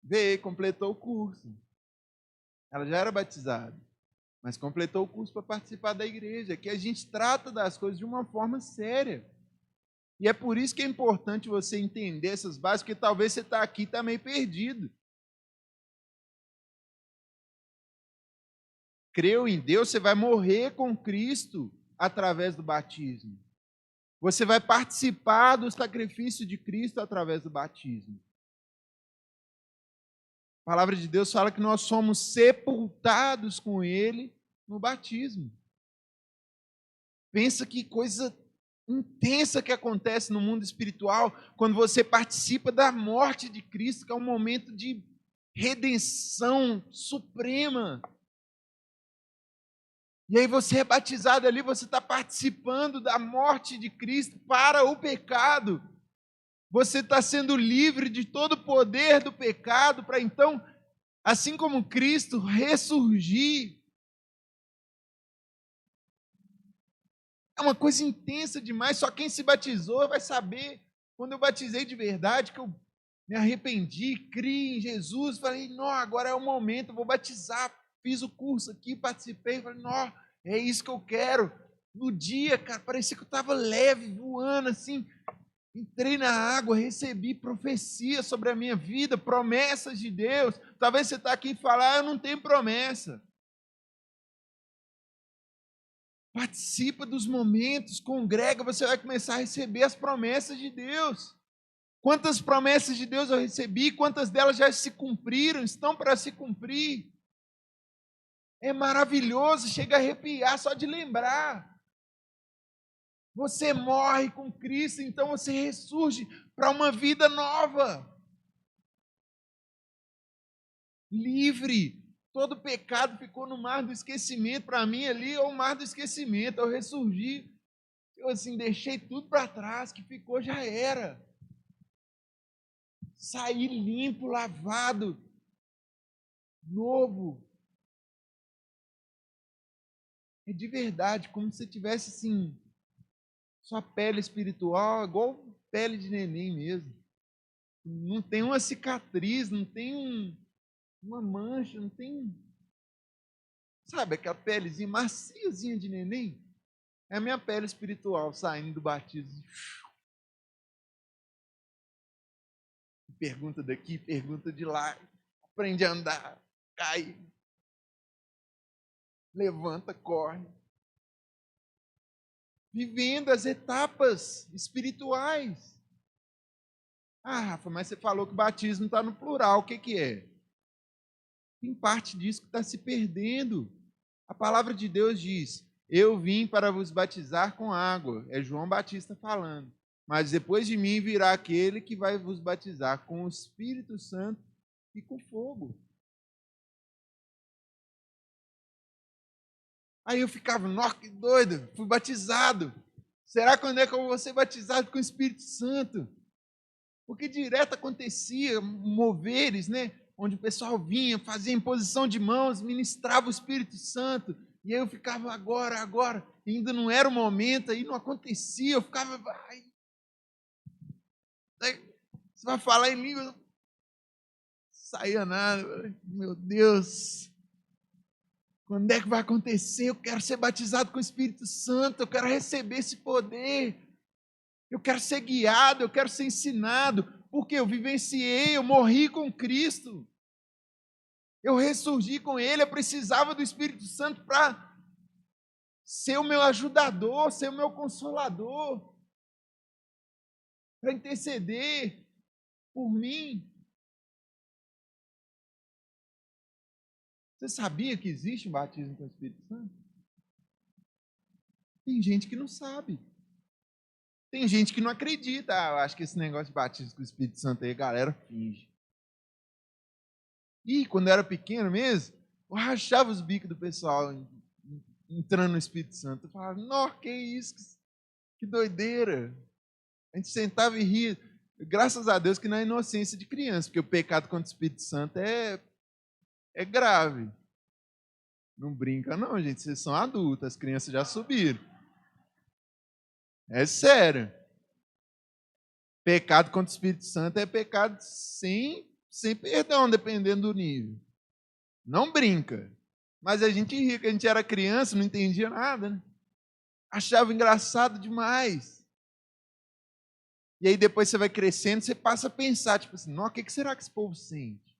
Veio, completou o curso. Ela já era batizada, mas completou o curso para participar da igreja, que a gente trata das coisas de uma forma séria. E é por isso que é importante você entender essas bases, porque talvez você está aqui e está meio perdido. Creu em Deus, você vai morrer com Cristo através do batismo. Você vai participar do sacrifício de Cristo através do batismo. A palavra de Deus fala que nós somos sepultados com Ele no batismo. Pensa que coisa intensa que acontece no mundo espiritual quando você participa da morte de Cristo, que é um momento de redenção suprema. E aí você é batizado ali, você está participando da morte de Cristo para o pecado. Você está sendo livre de todo o poder do pecado para então, assim como Cristo, ressurgir. É uma coisa intensa demais, só quem se batizou vai saber. Quando eu batizei de verdade, que eu me arrependi, criei em Jesus, falei, não, agora é o momento, eu vou batizar. Fiz o curso aqui, participei, falei, não, é isso que eu quero. No dia, cara, parecia que eu estava leve, voando assim. Entrei na água, recebi profecia sobre a minha vida, promessas de Deus. Talvez você está aqui e fale, eu não tenho promessa. Participa dos momentos, congrega, você vai começar a receber as promessas de Deus. Quantas promessas de Deus eu recebi, quantas delas já se cumpriram, estão para se cumprir. É maravilhoso, chega a arrepiar só de lembrar. Você morre com Cristo, então você ressurge para uma vida nova. Livre, todo pecado ficou no mar do esquecimento. Para mim ali é o mar do esquecimento. Eu ressurgi, eu assim, deixei tudo para trás, que ficou já era. Saí limpo, lavado, novo. É de verdade, como se tivesse assim, sua pele espiritual, igual pele de neném mesmo. Não tem uma cicatriz, não tem uma mancha, não tem. Sabe aquela pelezinha maciozinha de neném? É a minha pele espiritual saindo do batismo. Pergunta daqui, pergunta de lá. Aprende a andar, cai, levanta, corre. Vivendo as etapas espirituais. Ah, Rafa, mas você falou que o batismo está no plural. O que é? Tem parte disso que está se perdendo. A palavra de Deus diz: eu vim para vos batizar com água. É João Batista falando. Mas depois de mim virá aquele que vai vos batizar com o Espírito Santo e com fogo. Aí eu ficava, nossa, que doido, fui batizado. Será quando é que eu vou ser batizado com o Espírito Santo? Porque direto acontecia moveres, né? Onde o pessoal vinha, fazia imposição de mãos, ministrava o Espírito Santo. E aí eu ficava, agora. E ainda não era o momento, aí não acontecia. Eu ficava, você vai falar em língua? Não saía nada. Meu Deus, quando é que vai acontecer? Eu quero ser batizado com o Espírito Santo, eu quero receber esse poder. Eu quero ser guiado, eu quero ser ensinado, porque eu vivenciei, eu morri com Cristo. Eu ressurgi com Ele, eu precisava do Espírito Santo para ser o meu ajudador, ser o meu consolador, para interceder por mim. Você sabia que existe um batismo com o Espírito Santo? Tem gente que não sabe. Tem gente que não acredita. Ah, eu acho que esse negócio de batismo com o Espírito Santo aí, a galera finge. E quando eu era pequeno mesmo, eu rachava os bicos do pessoal entrando no Espírito Santo. Eu falava, nossa, que isso? Que doideira. A gente sentava e ria. Graças a Deus que na inocência de criança, porque o pecado contra o Espírito Santo é grave. Não brinca não, gente. Vocês são adultos, as crianças já subiram. É sério. Pecado contra o Espírito Santo é pecado sem perdão, dependendo do nível. Não brinca. Mas a gente ria, que a gente era criança, não entendia nada, né? Achava engraçado demais. E aí depois você vai crescendo, você passa a pensar, tipo assim, o que será que esse povo sente?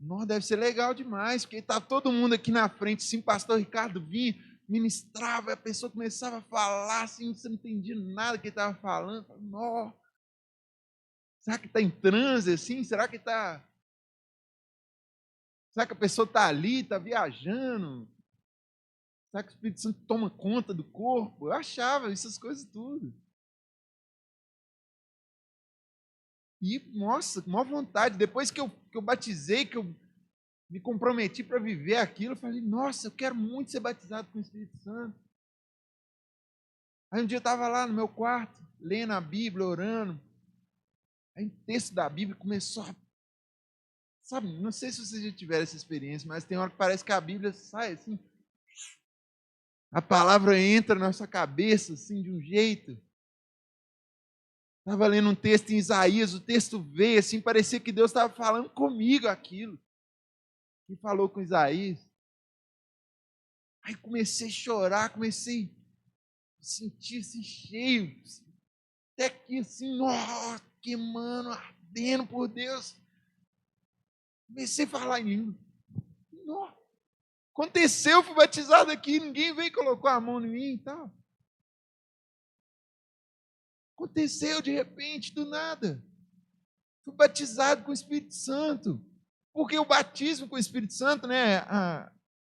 Nossa, deve ser legal demais, porque está todo mundo aqui na frente, assim, o pastor Ricardo vinha, ministrava, a pessoa começava a falar, assim, você não entendia nada que ele estava falando. Nossa, será que está em transe, assim? Será que a pessoa está ali, está viajando? Será que o Espírito Santo toma conta do corpo? Eu achava essas coisas tudo. E, nossa, com maior vontade. Depois que eu batizei, que eu me comprometi para viver aquilo, eu falei, nossa, eu quero muito ser batizado com o Espírito Santo. Aí um dia eu estava lá no meu quarto, lendo a Bíblia, orando. Aí o texto da Bíblia começou a... Sabe, não sei se vocês já tiveram essa experiência, mas tem hora que parece que a Bíblia sai assim. A palavra entra na nossa cabeça assim de um jeito. Estava lendo um texto em Isaías, o texto veio assim, parecia que Deus estava falando comigo aquilo. E falou com Isaías. Aí comecei a chorar, comecei a sentir assim cheio. Até que assim, nossa, queimando, ardendo por Deus. Comecei a falar em língua. Nossa, aconteceu, fui batizado aqui, ninguém veio e colocou a mão em mim e tal. Aconteceu de repente, do nada. Fui batizado com o Espírito Santo. Porque o batismo com o Espírito Santo, né?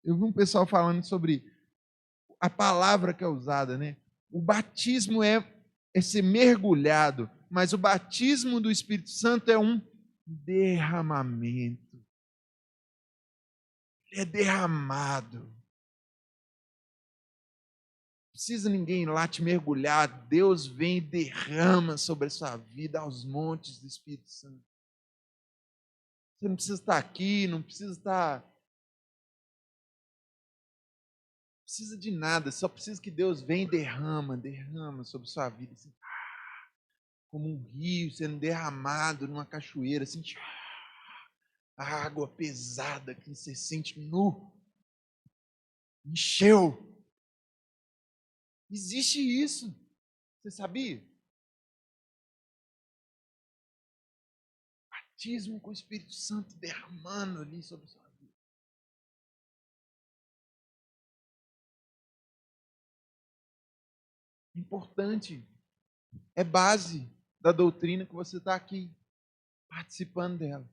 Eu vi um pessoal falando sobre a palavra que é usada, né? O batismo é ser mergulhado, mas o batismo do Espírito Santo é um derramamento. Ele é derramado. Não precisa ninguém ir lá te mergulhar. Deus vem e derrama sobre a sua vida aos montes do Espírito Santo. Você não precisa estar aqui, não precisa estar... Não precisa de nada, só precisa que Deus venha e derrama sobre a sua vida. Assim, como um rio sendo derramado numa cachoeira. Assim, a água pesada que você sente nu. Encheu. Existe isso. Você sabia? Batismo com o Espírito Santo derramando ali sobre a sua vida. Importante. É base da doutrina que você está aqui, participando dela.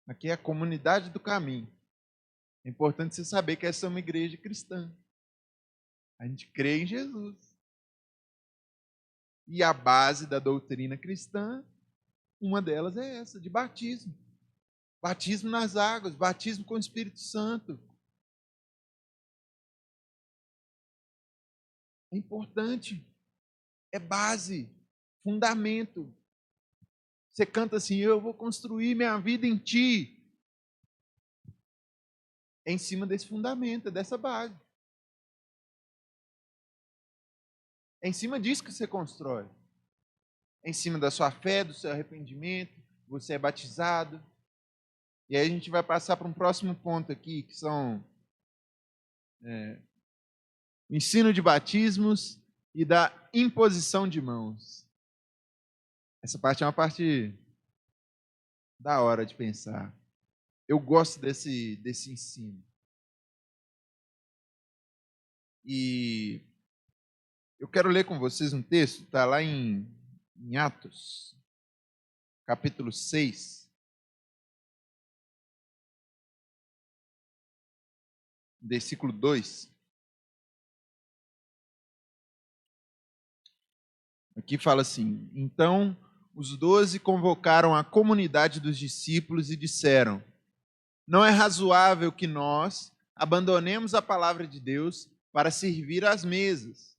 Aqui é a comunidade do caminho. É importante você saber que essa é uma igreja cristã. A gente crê em Jesus. E a base da doutrina cristã, uma delas é essa, de batismo. Batismo nas águas, batismo com o Espírito Santo. É importante. É base, fundamento. Você canta assim, eu vou construir minha vida em ti. É em cima desse fundamento, dessa base. É em cima disso que você constrói. É em cima da sua fé, do seu arrependimento, você é batizado. E aí a gente vai passar para um próximo ponto aqui, que são o ensino de batismos e da imposição de mãos. Essa parte é uma parte da hora de pensar. Eu gosto desse ensino. E eu quero ler com vocês um texto, está lá em Atos, capítulo 6, versículo 2. Aqui fala assim: então os 12 convocaram a comunidade dos discípulos e disseram: não é razoável que nós abandonemos a palavra de Deus para servir às mesas.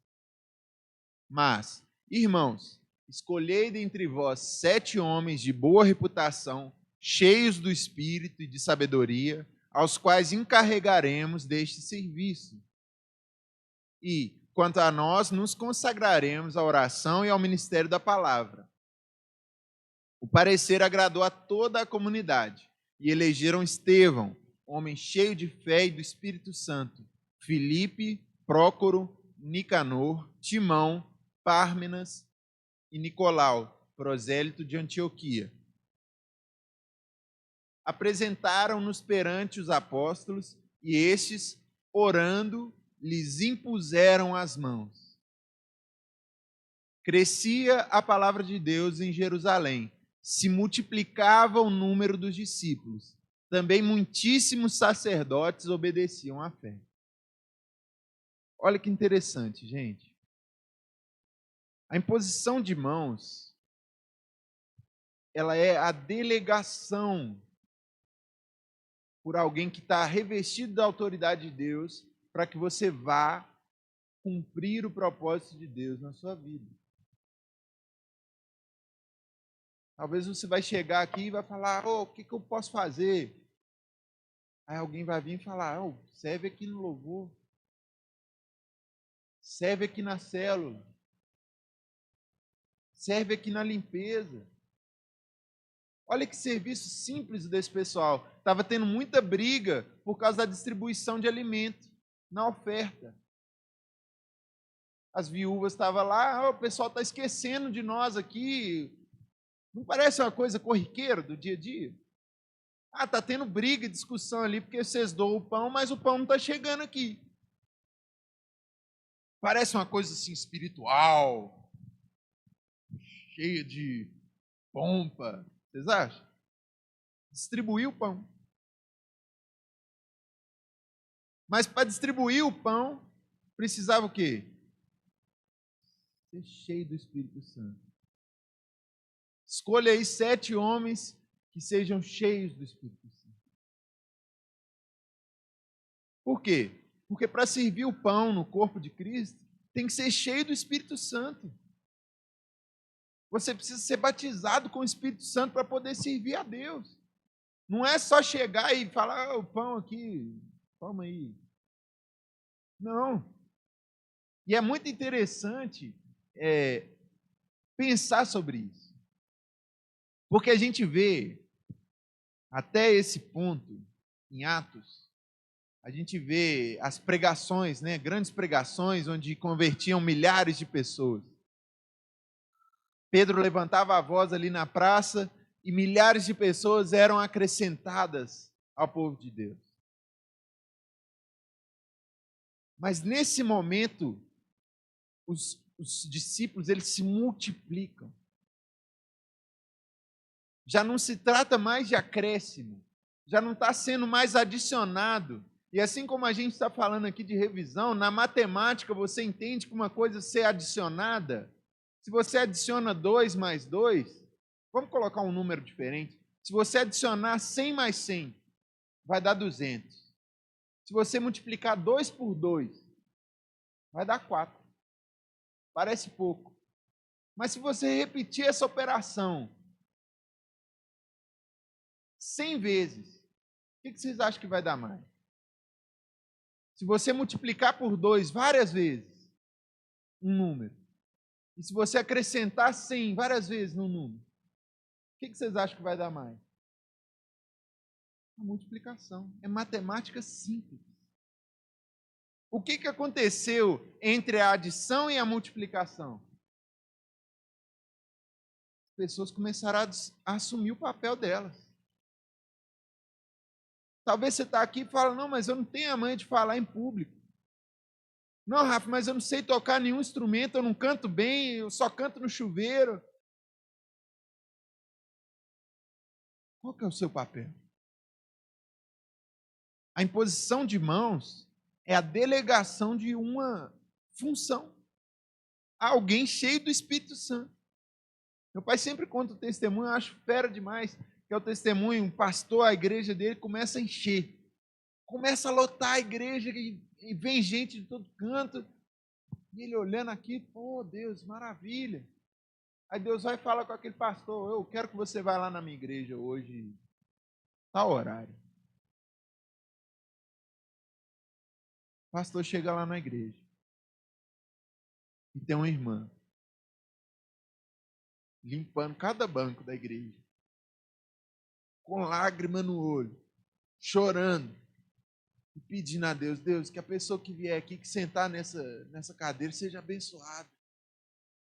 Mas, irmãos, escolhei dentre vós 7 homens de boa reputação, cheios do espírito e de sabedoria, aos quais encarregaremos deste serviço. E, quanto a nós, nos consagraremos à oração e ao ministério da palavra. O parecer agradou a toda a comunidade, e elegeram Estevão, homem cheio de fé e do Espírito Santo, Filipe, Prócoro, Nicanor, Timão, Pármenas e Nicolau, prosélito de Antioquia. Apresentaram-nos perante os apóstolos, e estes, orando, lhes impuseram as mãos. Crescia a palavra de Deus em Jerusalém, se multiplicava o número dos discípulos. Também muitíssimos sacerdotes obedeciam à fé. Olha que interessante, gente. A imposição de mãos, ela é a delegação por alguém que está revestido da autoridade de Deus para que você vá cumprir o propósito de Deus na sua vida. Talvez você vai chegar aqui e vai falar, o que eu posso fazer? Aí alguém vai vir e falar, serve aqui no louvor, serve aqui na célula, serve aqui na limpeza. Olha que serviço simples desse pessoal. Estava tendo muita briga por causa da distribuição de alimento na oferta. As viúvas estavam lá, o pessoal está esquecendo de nós aqui. Não parece uma coisa corriqueira do dia a dia? Está tendo briga e discussão ali porque vocês doam o pão, mas o pão não está chegando aqui. Parece uma coisa assim espiritual, cheia de pompa. Vocês acham? Distribuir o pão. Mas para distribuir o pão, precisava o quê? Ser cheio do Espírito Santo. Escolha aí 7 homens que sejam cheios do Espírito Santo. Por quê? Porque para servir o pão no corpo de Cristo, tem que ser cheio do Espírito Santo. Você precisa ser batizado com o Espírito Santo para poder servir a Deus. Não é só chegar e falar, o pão aqui, toma aí. Não. E é muito interessante pensar sobre isso. Porque a gente vê, até esse ponto, em Atos, a gente vê as pregações, né, grandes pregações, onde convertiam milhares de pessoas. Pedro levantava a voz ali na praça e milhares de pessoas eram acrescentadas ao povo de Deus. Mas nesse momento, os discípulos, eles se multiplicam. Já não se trata mais de acréscimo, já não está sendo mais adicionado. E assim como a gente está falando aqui de revisão, na matemática você entende que uma coisa ser adicionada, se você adiciona 2 mais 2, vamos colocar um número diferente. Se você adicionar 100 mais 100, vai dar 200. Se você multiplicar 2 por 2, vai dar 4. Parece pouco. Mas se você repetir essa operação 100 vezes, o que vocês acham que vai dar mais? Se você multiplicar por 2 várias vezes, um número, e se você acrescentar 100 várias vezes no número, o que vocês acham que vai dar mais? A multiplicação. É matemática simples. O que aconteceu entre a adição e a multiplicação? As pessoas começaram a assumir o papel delas. Talvez você está aqui e fala, não, mas eu não tenho a manha de falar em público. Não, Rafa, mas eu não sei tocar nenhum instrumento, eu não canto bem, eu só canto no chuveiro. Qual que é o seu papel? A imposição de mãos é a delegação de uma função a alguém cheio do Espírito Santo. Meu pai sempre conta o testemunho, eu acho fera demais, que é o testemunho, um pastor, a igreja dele começa a encher. Começa a lotar a igreja e vem gente de todo canto. E ele olhando aqui, pô, Deus, maravilha. Aí Deus vai falar com aquele pastor, eu quero que você vá lá na minha igreja hoje, tal horário. O pastor chega lá na igreja. E tem uma irmã limpando cada banco da igreja, com lágrima no olho, chorando, e pedindo a Deus, Deus, que a pessoa que vier aqui, que sentar nessa cadeira, seja abençoada,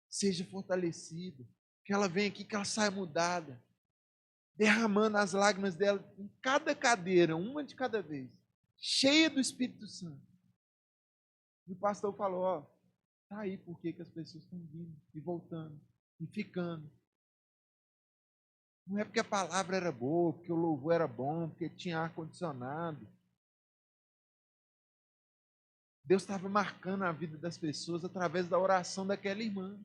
seja fortalecida, que ela venha aqui, que ela saia mudada, derramando as lágrimas dela em cada cadeira, uma de cada vez, cheia do Espírito Santo. E o pastor falou, ó, tá aí por que as pessoas estão vindo e voltando e ficando. Não é porque a palavra era boa, porque o louvor era bom, porque tinha ar-condicionado. Deus estava marcando a vida das pessoas através da oração daquela irmã.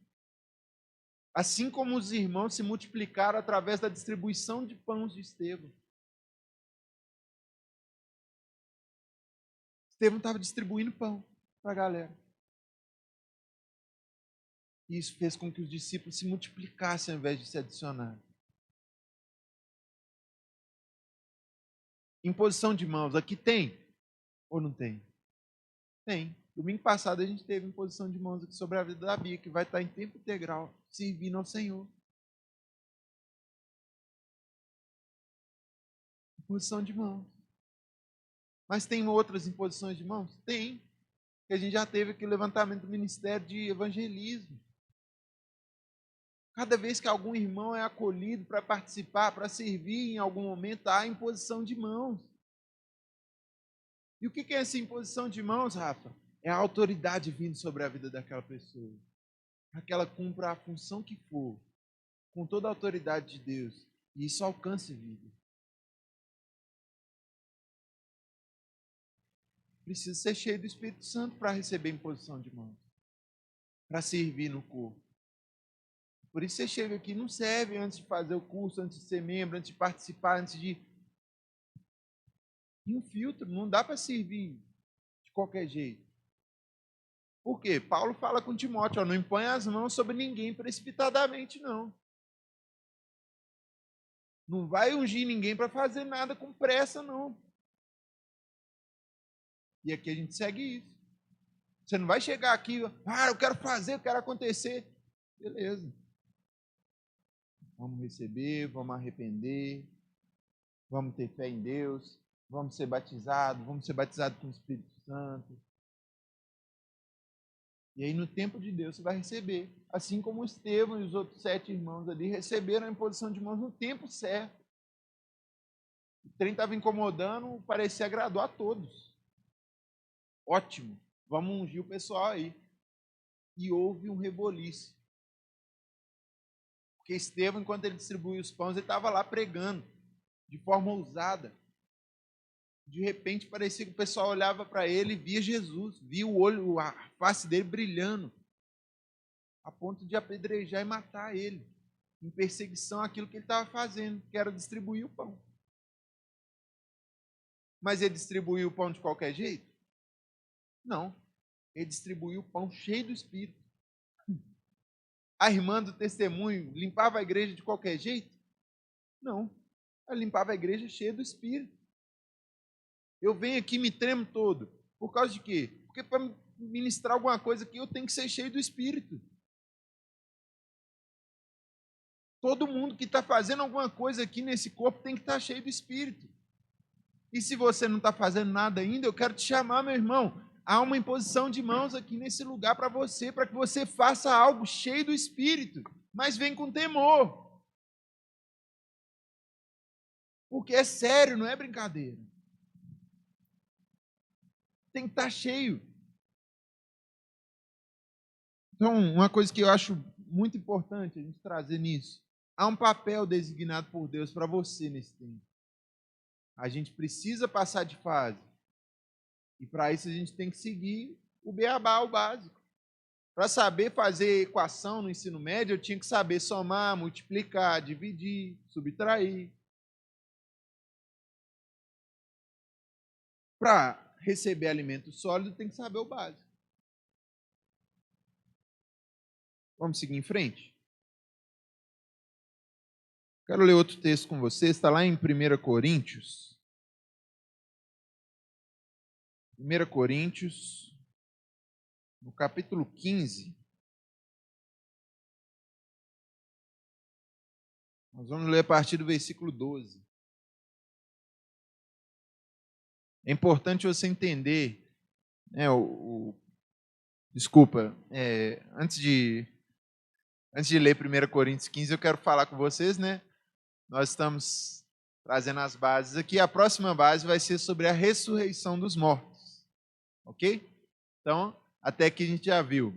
Assim como os irmãos se multiplicaram através da distribuição de pães de Estevão. Estevão estava distribuindo pão para a galera. E isso fez com que os discípulos se multiplicassem ao invés de se adicionarem. Imposição de mãos, aqui tem ou não tem? Tem. Domingo passado a gente teve imposição de mãos aqui sobre a vida da Bia, que vai estar em tempo integral, servindo ao Senhor. Imposição de mãos. Mas tem outras imposições de mãos? Tem. Que a gente já teve aqui o levantamento do ministério de evangelismo. Cada vez que algum irmão é acolhido para participar, para servir em algum momento, há imposição de mãos. E o que é essa imposição de mãos, Rafa? É a autoridade vindo sobre a vida daquela pessoa. Para que ela cumpra a função que for, com toda a autoridade de Deus. E isso alcance vida. Precisa ser cheio do Espírito Santo para receber imposição de mãos. Para servir no corpo. Por isso você chega aqui, não serve antes de fazer o curso, antes de ser membro, antes de participar, antes de... E um filtro, não dá para servir de qualquer jeito. Por quê? Paulo fala com Timóteo, não impõe as mãos sobre ninguém precipitadamente, não. Não vai ungir ninguém para fazer nada com pressa, não. E aqui a gente segue isso. Você não vai chegar aqui, eu quero fazer, eu quero acontecer. Beleza. Vamos receber, vamos arrepender, vamos ter fé em Deus, vamos ser batizados com o Espírito Santo. E aí, no tempo de Deus, você vai receber. Assim como Estevão e os outros 7 irmãos ali receberam a imposição de mãos no tempo certo. O trem estava incomodando, parecia agradar a todos. Ótimo, vamos ungir o pessoal aí. E houve um reboliço. Porque Estevão, enquanto ele distribuía os pães, ele estava lá pregando, de forma ousada. De repente, parecia que o pessoal olhava para ele e via Jesus, via o olho, a face dele brilhando, a ponto de apedrejar e matar ele, em perseguição àquilo que ele estava fazendo, que era distribuir o pão. Mas ele distribuiu o pão de qualquer jeito? Não. Ele distribuiu o pão cheio do Espírito. A irmã do testemunho limpava a igreja de qualquer jeito? Não. Ela limpava a igreja cheia do Espírito. Eu venho aqui e me tremo todo. Por causa de quê? Porque para ministrar alguma coisa aqui, eu tenho que ser cheio do Espírito. Todo mundo que está fazendo alguma coisa aqui nesse corpo tem que estar cheio do Espírito. E se você não está fazendo nada ainda, eu quero te chamar, meu irmão. Há uma imposição de mãos aqui nesse lugar para que você faça algo cheio do Espírito. Mas vem com temor. Porque é sério, não é brincadeira. Tem que estar cheio. Então, uma coisa que eu acho muito importante a gente trazer nisso, há um papel designado por Deus para você nesse tempo. A gente precisa passar de fase. E para isso a gente tem que seguir o beabá, o básico. Para saber fazer equação no ensino médio, eu tinha que saber somar, multiplicar, dividir, subtrair. Para receber alimento sólido, tem que saber o básico. Vamos seguir em frente? Quero ler outro texto com vocês, está lá em 1 Coríntios. 1 Coríntios, no capítulo 15. Nós vamos ler a partir do versículo 12. É importante você entender, né, desculpa, antes de ler 1 Coríntios 15, eu quero falar com vocês, né? Nós estamos trazendo as bases aqui. A próxima base vai ser sobre a ressurreição dos mortos. Ok? Então, até aqui a gente já viu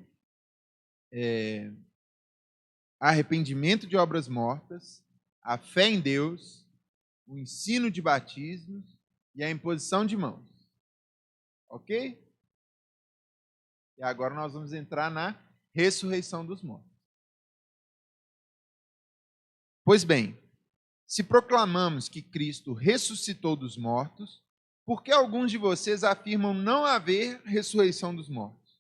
arrependimento de obras mortas, a fé em Deus, o ensino de batismos e a imposição de mãos. Ok? E agora nós vamos entrar na ressurreição dos mortos. Pois bem, se proclamamos que Cristo ressuscitou dos mortos, por que alguns de vocês afirmam não haver ressurreição dos mortos?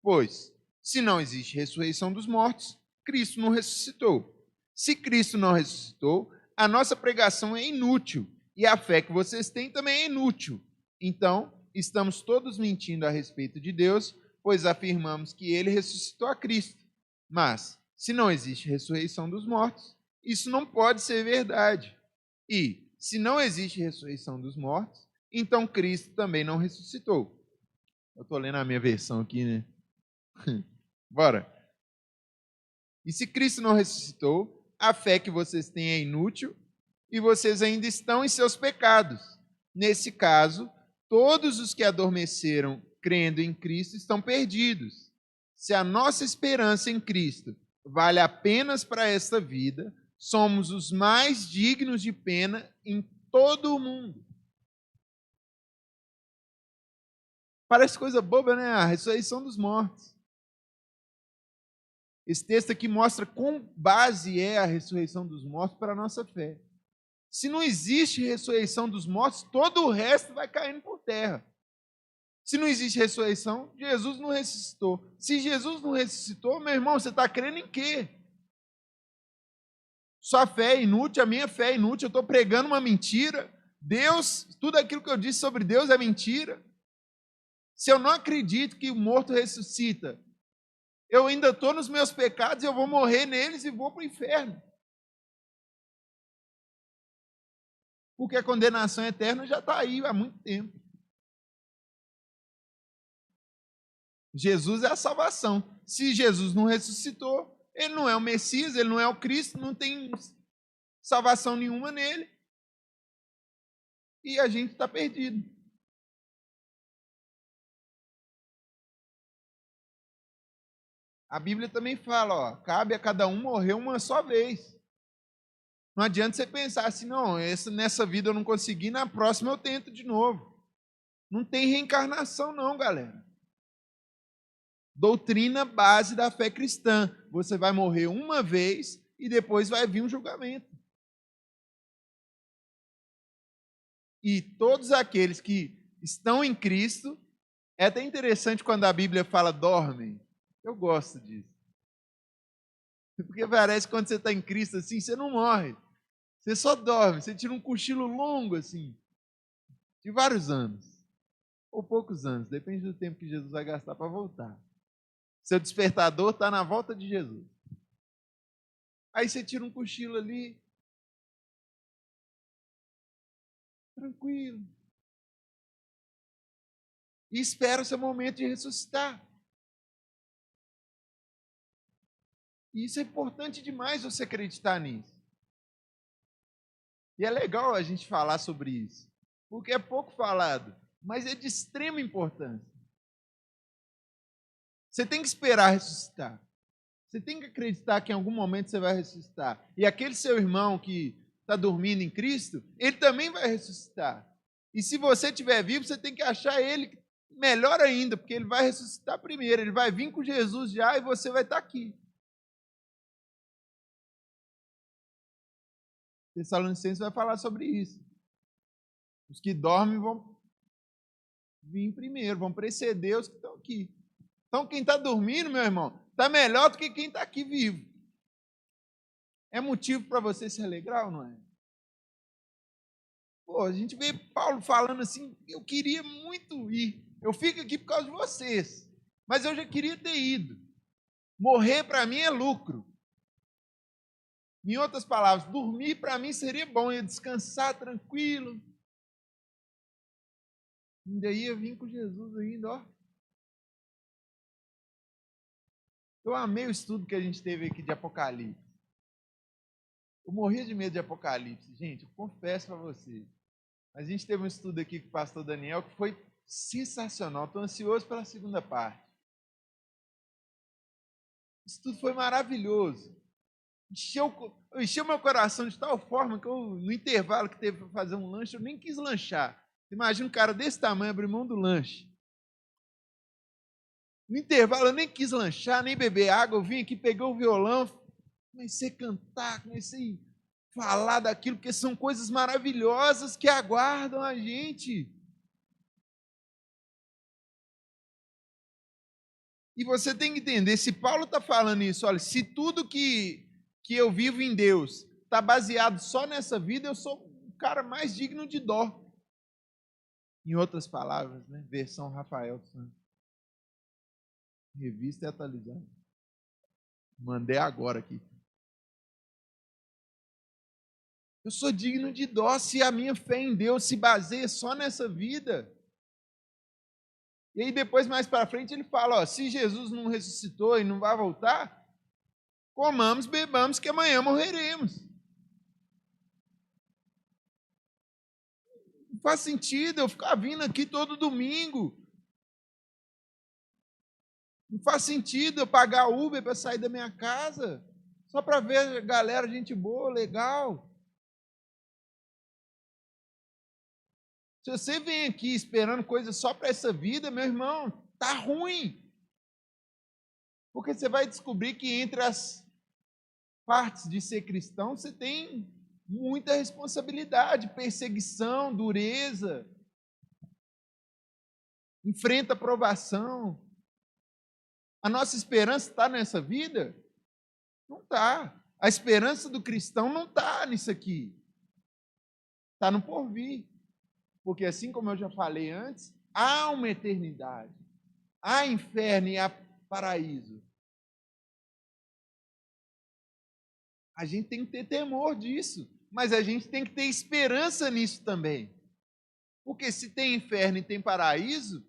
Pois, se não existe ressurreição dos mortos, Cristo não ressuscitou. Se Cristo não ressuscitou, a nossa pregação é inútil e a fé que vocês têm também é inútil. Então, estamos todos mentindo a respeito de Deus, pois afirmamos que ele ressuscitou a Cristo. Mas, se não existe ressurreição dos mortos, isso não pode ser verdade. E, se não existe ressurreição dos mortos, então Cristo também não ressuscitou. Eu estou lendo a minha versão aqui, né? Bora. E se Cristo não ressuscitou, a fé que vocês têm é inútil e vocês ainda estão em seus pecados. Nesse caso, todos os que adormeceram crendo em Cristo estão perdidos. Se a nossa esperança em Cristo vale apenas para esta vida, somos os mais dignos de pena em todo o mundo. Parece coisa boba, né? A ressurreição dos mortos. Esse texto aqui mostra quão base é a ressurreição dos mortos para a nossa fé. Se não existe ressurreição dos mortos, todo o resto vai caindo por terra. Se não existe ressurreição, Jesus não ressuscitou. Se Jesus não ressuscitou, meu irmão, você está crendo em quê? Sua fé é inútil, a minha fé é inútil, eu estou pregando uma mentira. Deus, tudo aquilo que eu disse sobre Deus é mentira. Se eu não acredito que o morto ressuscita, eu ainda estou nos meus pecados, eu vou morrer neles e vou para o inferno. Porque a condenação eterna já está aí há muito tempo. Jesus é a salvação. Se Jesus não ressuscitou, ele não é o Messias, ele não é o Cristo, não tem salvação nenhuma nele. E a gente está perdido. A Bíblia também fala, ó, cabe a cada um morrer uma só vez. Não adianta você pensar assim, não, nessa vida eu não consegui, na próxima eu tento de novo. Não tem reencarnação não, galera. Doutrina base da fé cristã. Você vai morrer uma vez e depois vai vir um julgamento. E todos aqueles que estão em Cristo, é até interessante quando a Bíblia fala dormem. Eu gosto disso. Porque parece que quando você está em Cristo assim, você não morre. Você só dorme, você tira um cochilo longo assim, de vários anos. Ou poucos anos, depende do tempo que Jesus vai gastar para voltar. Seu despertador está na volta de Jesus. Aí você tira um cochilo ali, tranquilo. E espera o seu momento de ressuscitar. E isso é importante demais você acreditar nisso. E é legal a gente falar sobre isso, porque é pouco falado, mas é de extrema importância. Você tem que esperar ressuscitar. Você tem que acreditar que em algum momento você vai ressuscitar. E aquele seu irmão que está dormindo em Cristo, ele também vai ressuscitar. E se você estiver vivo, você tem que achar ele melhor ainda, porque ele vai ressuscitar primeiro. Ele vai vir com Jesus já e você vai estar aqui. Tessalonicenses vai falar sobre isso. Os que dormem vão vir primeiro, vão preceder os que estão aqui. Então, quem está dormindo, meu irmão, está melhor do que quem está aqui vivo. É motivo para você se alegrar ou não é? Pô, a gente vê Paulo falando assim, eu queria muito ir. Eu fico aqui por causa de vocês. Mas eu já queria ter ido. Morrer para mim é lucro. Em outras palavras, dormir para mim seria bom, ia descansar tranquilo. Ainda ia vir com Jesus ainda, ó. Eu amei o estudo que a gente teve aqui de Apocalipse. Eu morria de medo de Apocalipse, gente, eu confesso para vocês. A gente teve um estudo aqui com o pastor Daniel que foi sensacional. Estou ansioso pela segunda parte. O estudo foi maravilhoso. Encheu meu coração de tal forma que no intervalo que teve para fazer um lanche, eu nem quis lanchar. Imagina um cara desse tamanho abrir mão do lanche. No intervalo eu nem quis lanchar, nem beber água. Eu vim aqui, peguei o violão, comecei a cantar, comecei a falar daquilo, porque são coisas maravilhosas que aguardam a gente. E você tem que entender, se Paulo está falando isso, olha, se tudo que eu vivo em Deus está baseado só nessa vida, eu sou o cara mais digno de dó. Em outras palavras, né? Versão Rafael Santos. Revista e atualizada. Mandei agora aqui. Eu sou digno de dó se a minha fé em Deus se baseia só nessa vida. E aí depois, mais para frente, ele fala, ó, se Jesus não ressuscitou e não vai voltar, comamos, bebamos, que amanhã morreremos. Não faz sentido eu ficar vindo aqui todo domingo. Não faz sentido eu pagar Uber para sair da minha casa, só para ver a galera, gente boa, legal. Se você vem aqui esperando coisa só para essa vida, meu irmão, tá ruim. Porque você vai descobrir que entre as partes de ser cristão, você tem muita responsabilidade, perseguição, dureza. enfrenta a provação. A nossa esperança está nessa vida? Não está. A esperança do cristão não está nisso aqui. Está no porvir. Porque assim como eu já falei antes, há uma eternidade. Há inferno e há paraíso. A gente tem que ter temor disso, mas a gente tem que ter esperança nisso também. Porque se tem inferno e tem paraíso,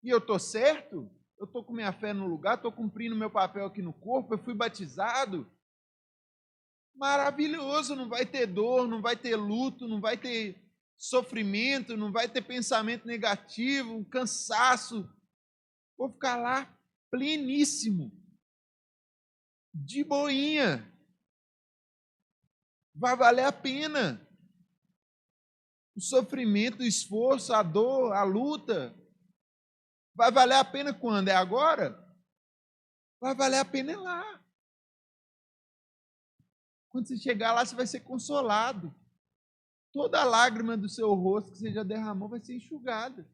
e eu estou certo, eu estou com minha fé no lugar, estou cumprindo meu papel aqui no corpo, eu fui batizado, maravilhoso, não vai ter dor, não vai ter luto, não vai ter sofrimento, não vai ter pensamento negativo, cansaço. Vou ficar lá pleníssimo, de boinha. Vai valer a pena. O sofrimento, o esforço, a dor, a luta. Vai valer a pena quando? É agora? Vai valer a pena é lá. Quando você chegar lá, você vai ser consolado. Toda a lágrima do seu rosto que você já derramou vai ser enxugada.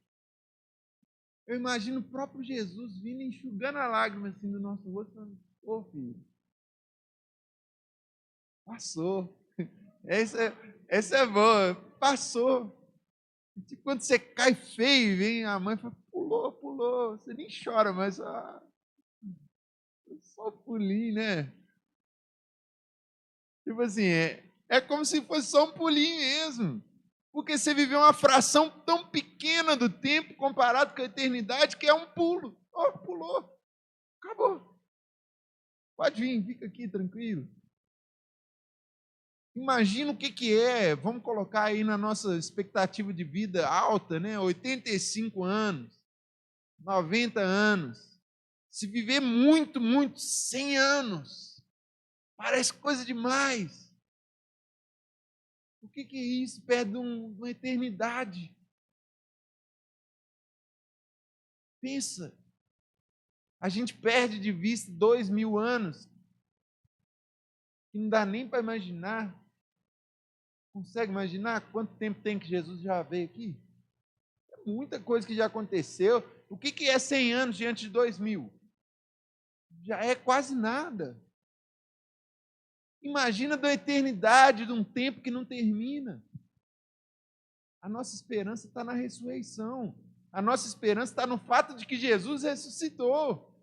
Eu imagino o próprio Jesus vindo enxugando a lágrima assim do nosso rosto, falando: ô filho, passou. Essa é boa, passou. Tipo, quando você cai feio, vem a mãe e fala: pulou, pulou. Você nem chora, mas só pulinho, né? Tipo assim, é como se fosse só um pulinho mesmo. Porque você viveu uma fração tão pequena do tempo comparado com a eternidade que é um pulo. Oh, pulou. Acabou. Pode vir, fica aqui tranquilo. Imagina o que é, vamos colocar aí na nossa expectativa de vida alta, né? 85 anos, 90 anos. Se viver muito, muito, 100 anos. Parece coisa demais. O que é isso perto de uma eternidade? Pensa, a gente perde de vista 2.000 anos, que não dá nem para imaginar. Consegue imaginar quanto tempo tem que Jesus já veio aqui? É muita coisa que já aconteceu. O que é 100 anos diante de 2.000? Já é quase nada. Imagina da eternidade, de um tempo que não termina. A nossa esperança está na ressurreição. A nossa esperança está no fato de que Jesus ressuscitou.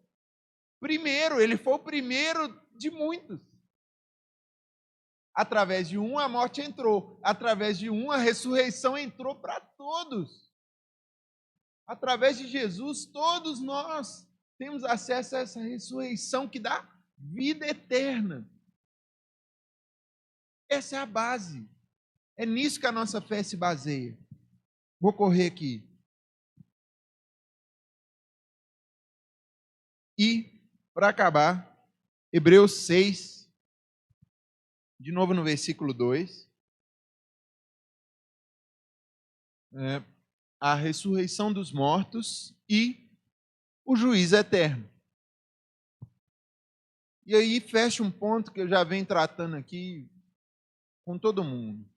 Primeiro, ele foi o primeiro de muitos. Através de um, a morte entrou. Através de um, a ressurreição entrou para todos. Através de Jesus, todos nós temos acesso a essa ressurreição que dá vida eterna. Essa é a base. É nisso que a nossa fé se baseia. Vou correr aqui. E, para acabar, Hebreus 6, de novo no versículo 2. A ressurreição dos mortos e o juízo eterno. E aí fecha um ponto que eu já venho tratando aqui com todo mundo.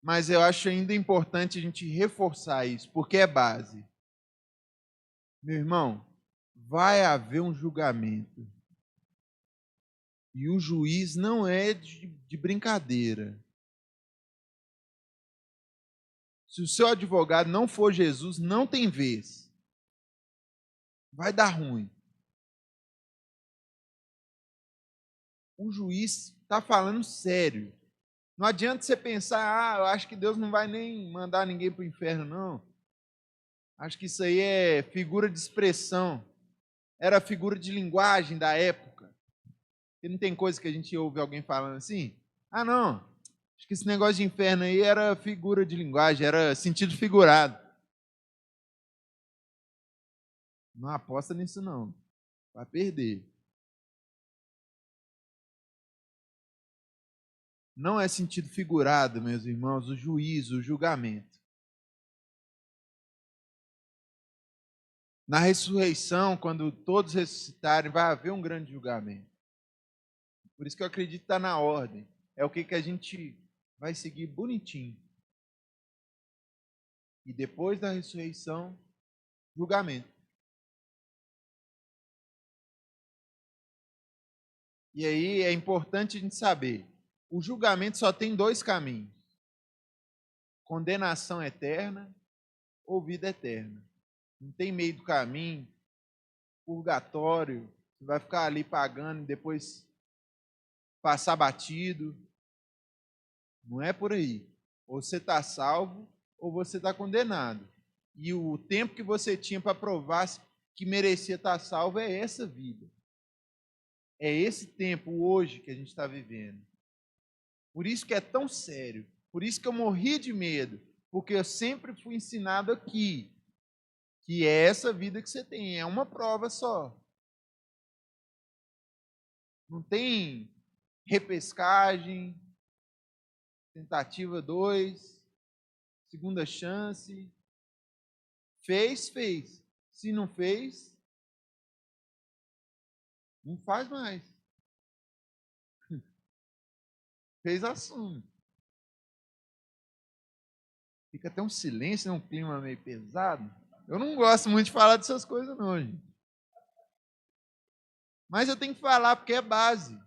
Mas eu acho ainda importante a gente reforçar isso, porque é base. Meu irmão, vai haver um julgamento. E o juiz não é de brincadeira. Se o seu advogado não for Jesus, não tem vez. Vai dar ruim. O juiz está falando sério. Não adianta você pensar: eu acho que Deus não vai nem mandar ninguém para o inferno, não. Acho que isso aí é figura de expressão. Era figura de linguagem da época. E não tem coisa que a gente ouve alguém falando assim? Ah, não. Acho que esse negócio de inferno aí era figura de linguagem, era sentido figurado. Não aposta nisso, não. Vai perder. Não é sentido figurado, meus irmãos, o juízo, o julgamento. Na ressurreição, quando todos ressuscitarem, vai haver um grande julgamento. Por isso que eu acredito que está na ordem. É o que a gente vai seguir bonitinho. E depois da ressurreição, julgamento. E aí é importante a gente saber, o julgamento só tem dois caminhos: condenação eterna ou vida eterna. Não tem meio do caminho, purgatório, você vai ficar ali pagando e depois passar batido. Não é por aí. Ou você está salvo ou você está condenado. E o tempo que você tinha para provar que merecia estar salvo é essa vida. É esse tempo hoje que a gente está vivendo. Por isso que é tão sério. Por isso que eu morri de medo. Porque eu sempre fui ensinado aqui que é essa vida que você tem. É uma prova só. Não tem repescagem, tentativa 2, segunda chance. Fez, fez. Se não fez, não faz mais. Fez, assume. Fica até um silêncio, um clima meio pesado. Eu não gosto muito de falar dessas coisas, não, gente. Mas eu tenho que falar porque é base.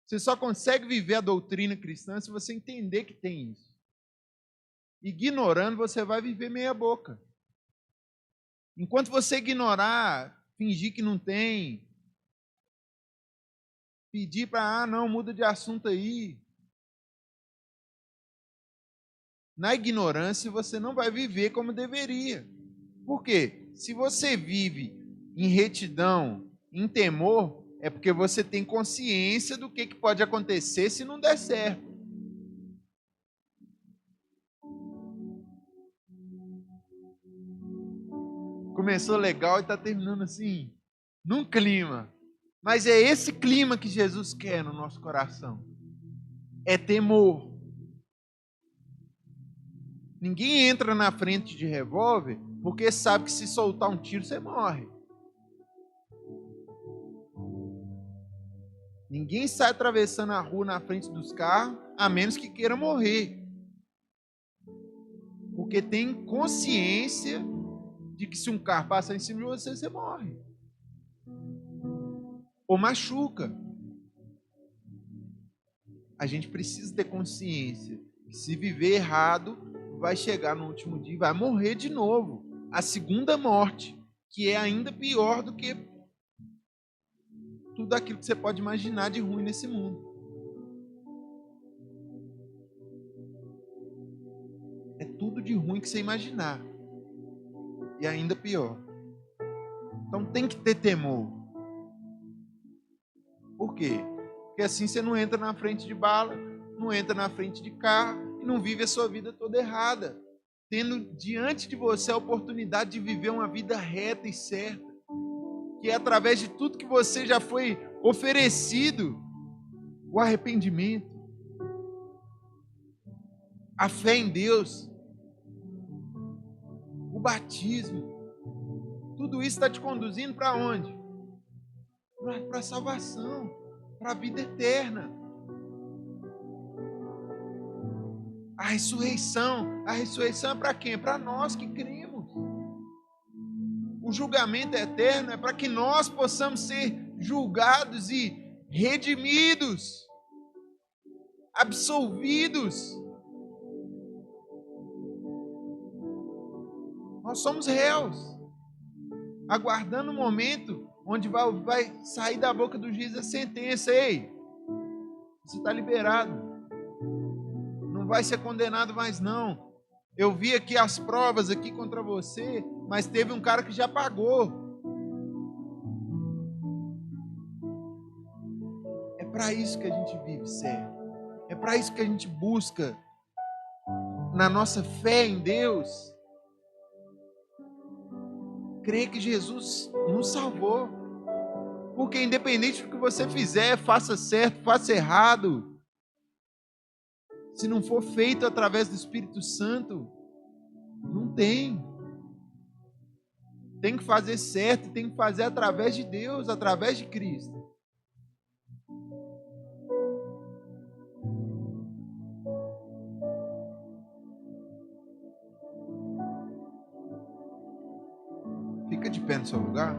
Você só consegue viver a doutrina cristã se você entender que tem isso. Ignorando, você vai viver meia boca. Enquanto você ignorar, fingir que não tem, pedir para, não, muda de assunto aí. Na ignorância, você não vai viver como deveria. Por quê? Se você vive em retidão, em temor, é porque você tem consciência do que pode acontecer se não der certo. Começou legal e está terminando assim, num clima. Mas é esse clima que Jesus quer no nosso coração. É temor. Ninguém entra na frente de revólver porque sabe que se soltar um tiro você morre. Ninguém sai atravessando a rua na frente dos carros a menos que queira morrer. Porque tem consciência de que se um carro passar em cima de você, você morre. Ou machuca. A gente precisa ter consciência que se viver errado, vai chegar no último dia e vai morrer de novo. A segunda morte, que é ainda pior do que tudo aquilo que você pode imaginar de ruim nesse mundo. É tudo de ruim que você imaginar. E ainda pior. Então tem que ter temor. Por quê? Porque assim você não entra na frente de bala, não entra na frente de carro e não vive a sua vida toda errada. Tendo diante de você a oportunidade de viver uma vida reta e certa. Que é através de tudo que você já foi oferecido, o arrependimento, a fé em Deus, o batismo, tudo isso está te conduzindo para onde? Para a salvação, para a vida eterna. A ressurreição é para quem? Para nós que cremos. O julgamento eterno é para que nós possamos ser julgados e redimidos, absolvidos. Nós somos réus, aguardando o momento onde vai sair da boca do juiz a sentença. Ei, você está liberado, não vai ser condenado mais não. Eu vi aqui as provas aqui contra você, mas teve um cara que já pagou. É para isso que a gente vive, sério. É para isso que a gente busca na nossa fé em Deus. Crer que Jesus nos salvou. Porque independente do que você fizer, faça certo, faça errado, se não for feito através do Espírito Santo, não tem. Tem que fazer certo, tem que fazer através de Deus, através de Cristo. Fica de pé no seu lugar.